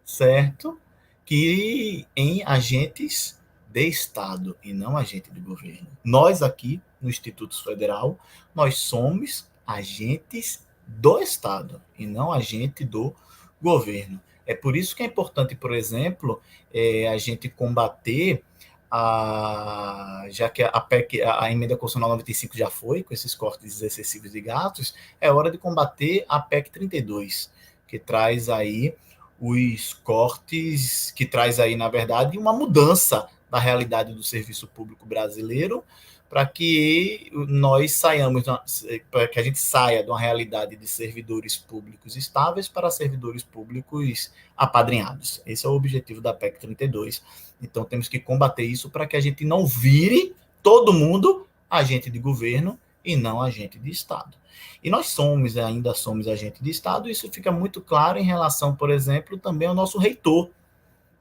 certo? Que em agentes de Estado e não agente de governo. Nós aqui, no Instituto Federal, nós somos agentes do Estado e não agente do governo. É por isso que é importante, por exemplo, a gente combater já que a PEC, a emenda constitucional 95 já foi, com esses cortes excessivos de gastos, é hora de combater a PEC 32, que traz aí os cortes, que traz aí, na verdade, uma mudança da realidade do serviço público brasileiro, para que nós saiamos, para que a gente saia de uma realidade de servidores públicos estáveis para servidores públicos apadrinhados. Esse é o objetivo da PEC 32. Então, temos que combater isso para que a gente não vire todo mundo agente de governo e não agente de Estado. E nós ainda somos agente de Estado, e isso fica muito claro em relação, por exemplo, também ao nosso reitor.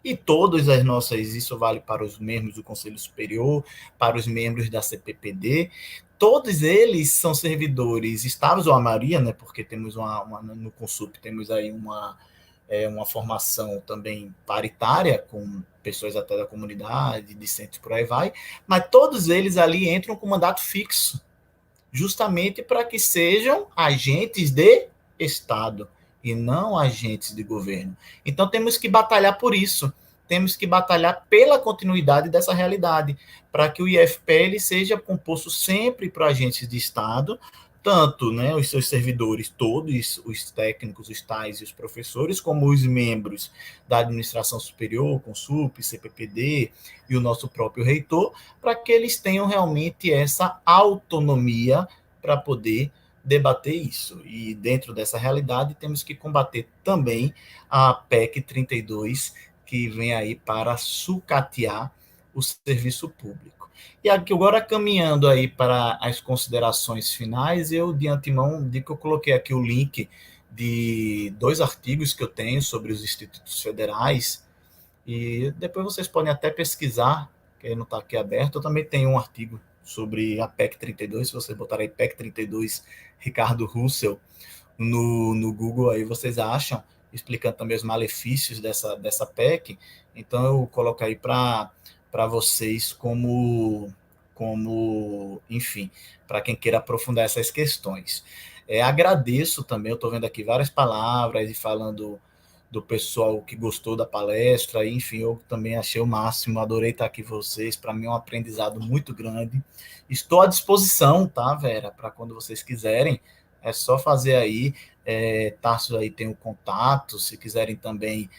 E todas as nossas, isso vale para os membros do Conselho Superior, para os membros da CPPD, todos eles são servidores estáveis, ou a maioria, né, porque temos no Consup temos aí uma formação também paritária, com pessoas até da comunidade, discentes por aí vai, mas todos eles ali entram com mandato fixo, justamente para que sejam agentes de Estado e não agentes de governo. Então temos que batalhar por isso, temos que batalhar pela continuidade dessa realidade, para que o IFPL seja composto sempre por agentes de Estado, tanto, né, os seus servidores todos, os técnicos, os tais e os professores, como os membros da administração superior, Consup, CPPD e o nosso próprio reitor, para que eles tenham realmente essa autonomia para poder debater isso. E dentro dessa realidade temos que combater também a PEC 32, que vem aí para sucatear o serviço público. E agora, caminhando aí para as considerações finais, eu, de antemão, digo que eu coloquei aqui o link de 2 artigos que eu tenho sobre os institutos federais, e depois vocês podem até pesquisar, que não está aqui aberto. Eu também tenho um artigo sobre a PEC 32, se você botar aí PEC 32 Ricardo Russell no Google, aí vocês acham, explicando também os malefícios dessa PEC. Então eu coloco aí para vocês enfim, para quem queira aprofundar essas questões. Agradeço também, eu estou vendo aqui várias palavras e falando do pessoal que gostou da palestra, enfim, eu também achei o máximo, adorei estar aqui com vocês, para mim é um aprendizado muito grande. Estou à disposição, tá, Vera, para quando vocês quiserem, é só fazer aí, Tarso aí tem o contato, se quiserem também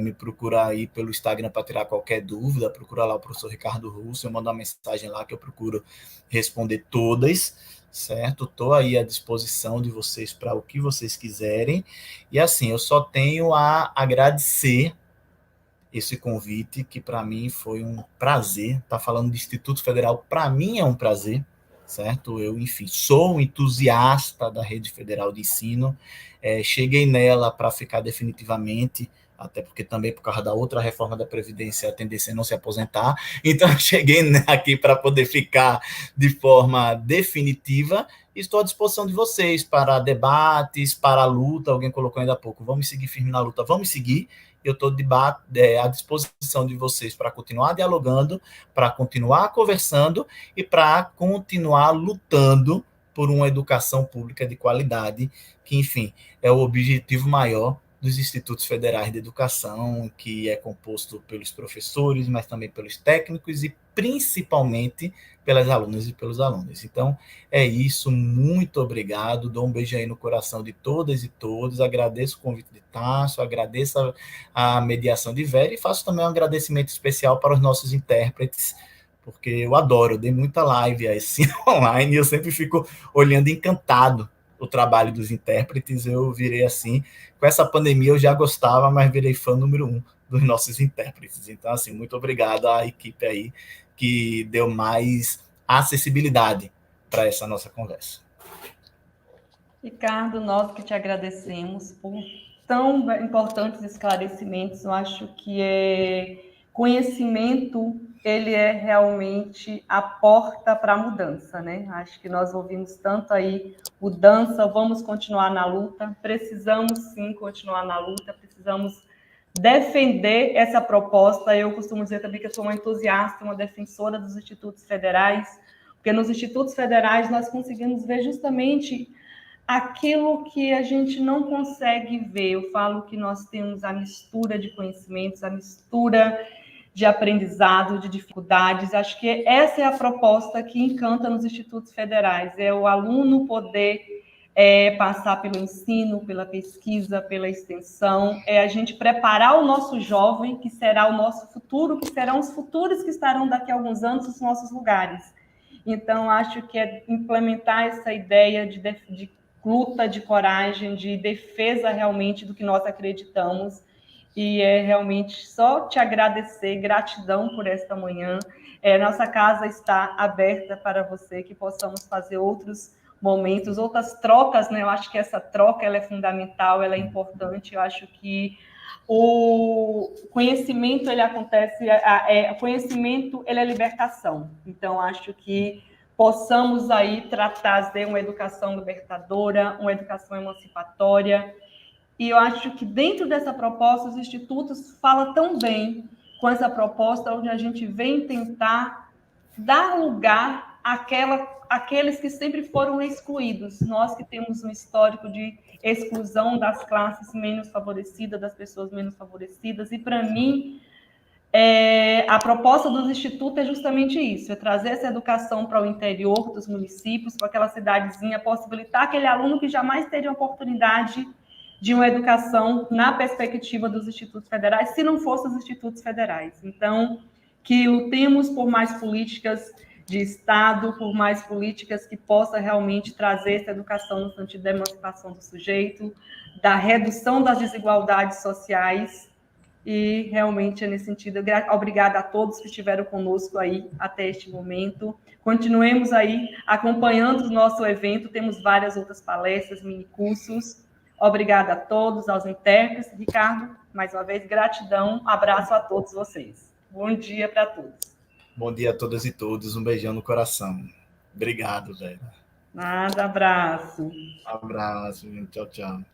me procurar aí pelo Instagram para tirar qualquer dúvida, procura lá o professor Ricardo Russo, eu mando uma mensagem lá que eu procuro responder todas, certo? Estou aí à disposição de vocês para o que vocês quiserem, e assim, eu só tenho a agradecer esse convite, que para mim foi um prazer, estar falando do Instituto Federal, para mim é um prazer, certo? Eu, enfim, sou um entusiasta da Rede Federal de Ensino, cheguei nela para ficar definitivamente, até porque também por causa da outra reforma da Previdência a tendência é não se aposentar, então eu cheguei aqui para poder ficar de forma definitiva e estou à disposição de vocês para debates, para a luta, alguém colocou ainda há pouco, vamos seguir firme na luta, vamos seguir, eu estou à disposição de vocês para continuar dialogando, para continuar conversando e para continuar lutando por uma educação pública de qualidade, que, enfim, é o objetivo maior dos institutos federais de educação, que é composto pelos professores, mas também pelos técnicos e principalmente pelas alunas e pelos alunos. Então, é isso, muito obrigado, dou um beijo aí no coração de todas e todos, agradeço o convite de Tasso, agradeço a mediação de Vera e faço também um agradecimento especial para os nossos intérpretes, porque eu adoro, eu dei muita live assim online e eu sempre fico olhando encantado o trabalho dos intérpretes, eu virei assim, com essa pandemia eu já gostava, mas virei fã número 1 dos nossos intérpretes. Então, assim, muito obrigado à equipe aí que deu mais acessibilidade para essa nossa conversa. Ricardo, nós que te agradecemos por tão importantes esclarecimentos. Eu acho que conhecimento, ele é realmente a porta para a mudança, né? Acho que nós ouvimos tanto aí mudança, vamos continuar na luta, precisamos sim continuar na luta, precisamos defender essa proposta. Eu costumo dizer também que eu sou uma entusiasta, uma defensora dos institutos federais, porque nos institutos federais nós conseguimos ver justamente aquilo que a gente não consegue ver. Eu falo que nós temos a mistura de conhecimentos, a mistura de aprendizado, de dificuldades. Acho que essa é a proposta que encanta nos institutos federais, é o aluno poder passar pelo ensino, pela pesquisa, pela extensão, é a gente preparar o nosso jovem, que será o nosso futuro, que serão os futuros que estarão daqui a alguns anos nos nossos lugares. Então, acho que é implementar essa ideia de luta, de coragem, de defesa realmente do que nós acreditamos. E é realmente só te agradecer, gratidão por esta manhã. Nossa casa está aberta para você, que possamos fazer outros momentos, outras trocas, né? Eu acho que essa troca ela é fundamental, ela é importante. Eu acho que o conhecimento ele acontece, o conhecimento ele é libertação. Então acho que possamos aí trazer uma educação libertadora, uma educação emancipatória. E eu acho que dentro dessa proposta os institutos falam tão bem com essa proposta onde a gente vem tentar dar lugar àqueles que sempre foram excluídos. Nós que temos um histórico de exclusão das classes menos favorecidas, das pessoas menos favorecidas, e para mim a proposta dos institutos é justamente isso, é trazer essa educação para o interior dos municípios, para aquela cidadezinha, possibilitar aquele aluno que jamais teria a oportunidade de uma educação na perspectiva dos institutos federais, se não fossem os institutos federais. Então, que lutemos por mais políticas de Estado, por mais políticas que possam realmente trazer essa educação no sentido da emancipação do sujeito, da redução das desigualdades sociais. E realmente é nesse sentido, obrigada a todos que estiveram conosco aí até este momento. Continuemos aí acompanhando o nosso evento, temos várias outras palestras, minicursos. Obrigada a todos, aos intérpretes. Ricardo, mais uma vez, gratidão, abraço a todos vocês. Bom dia para todos. Bom dia a todas e todos, um beijão no coração. Obrigado, velho. Nada, abraço. Abraço, tchau, tchau.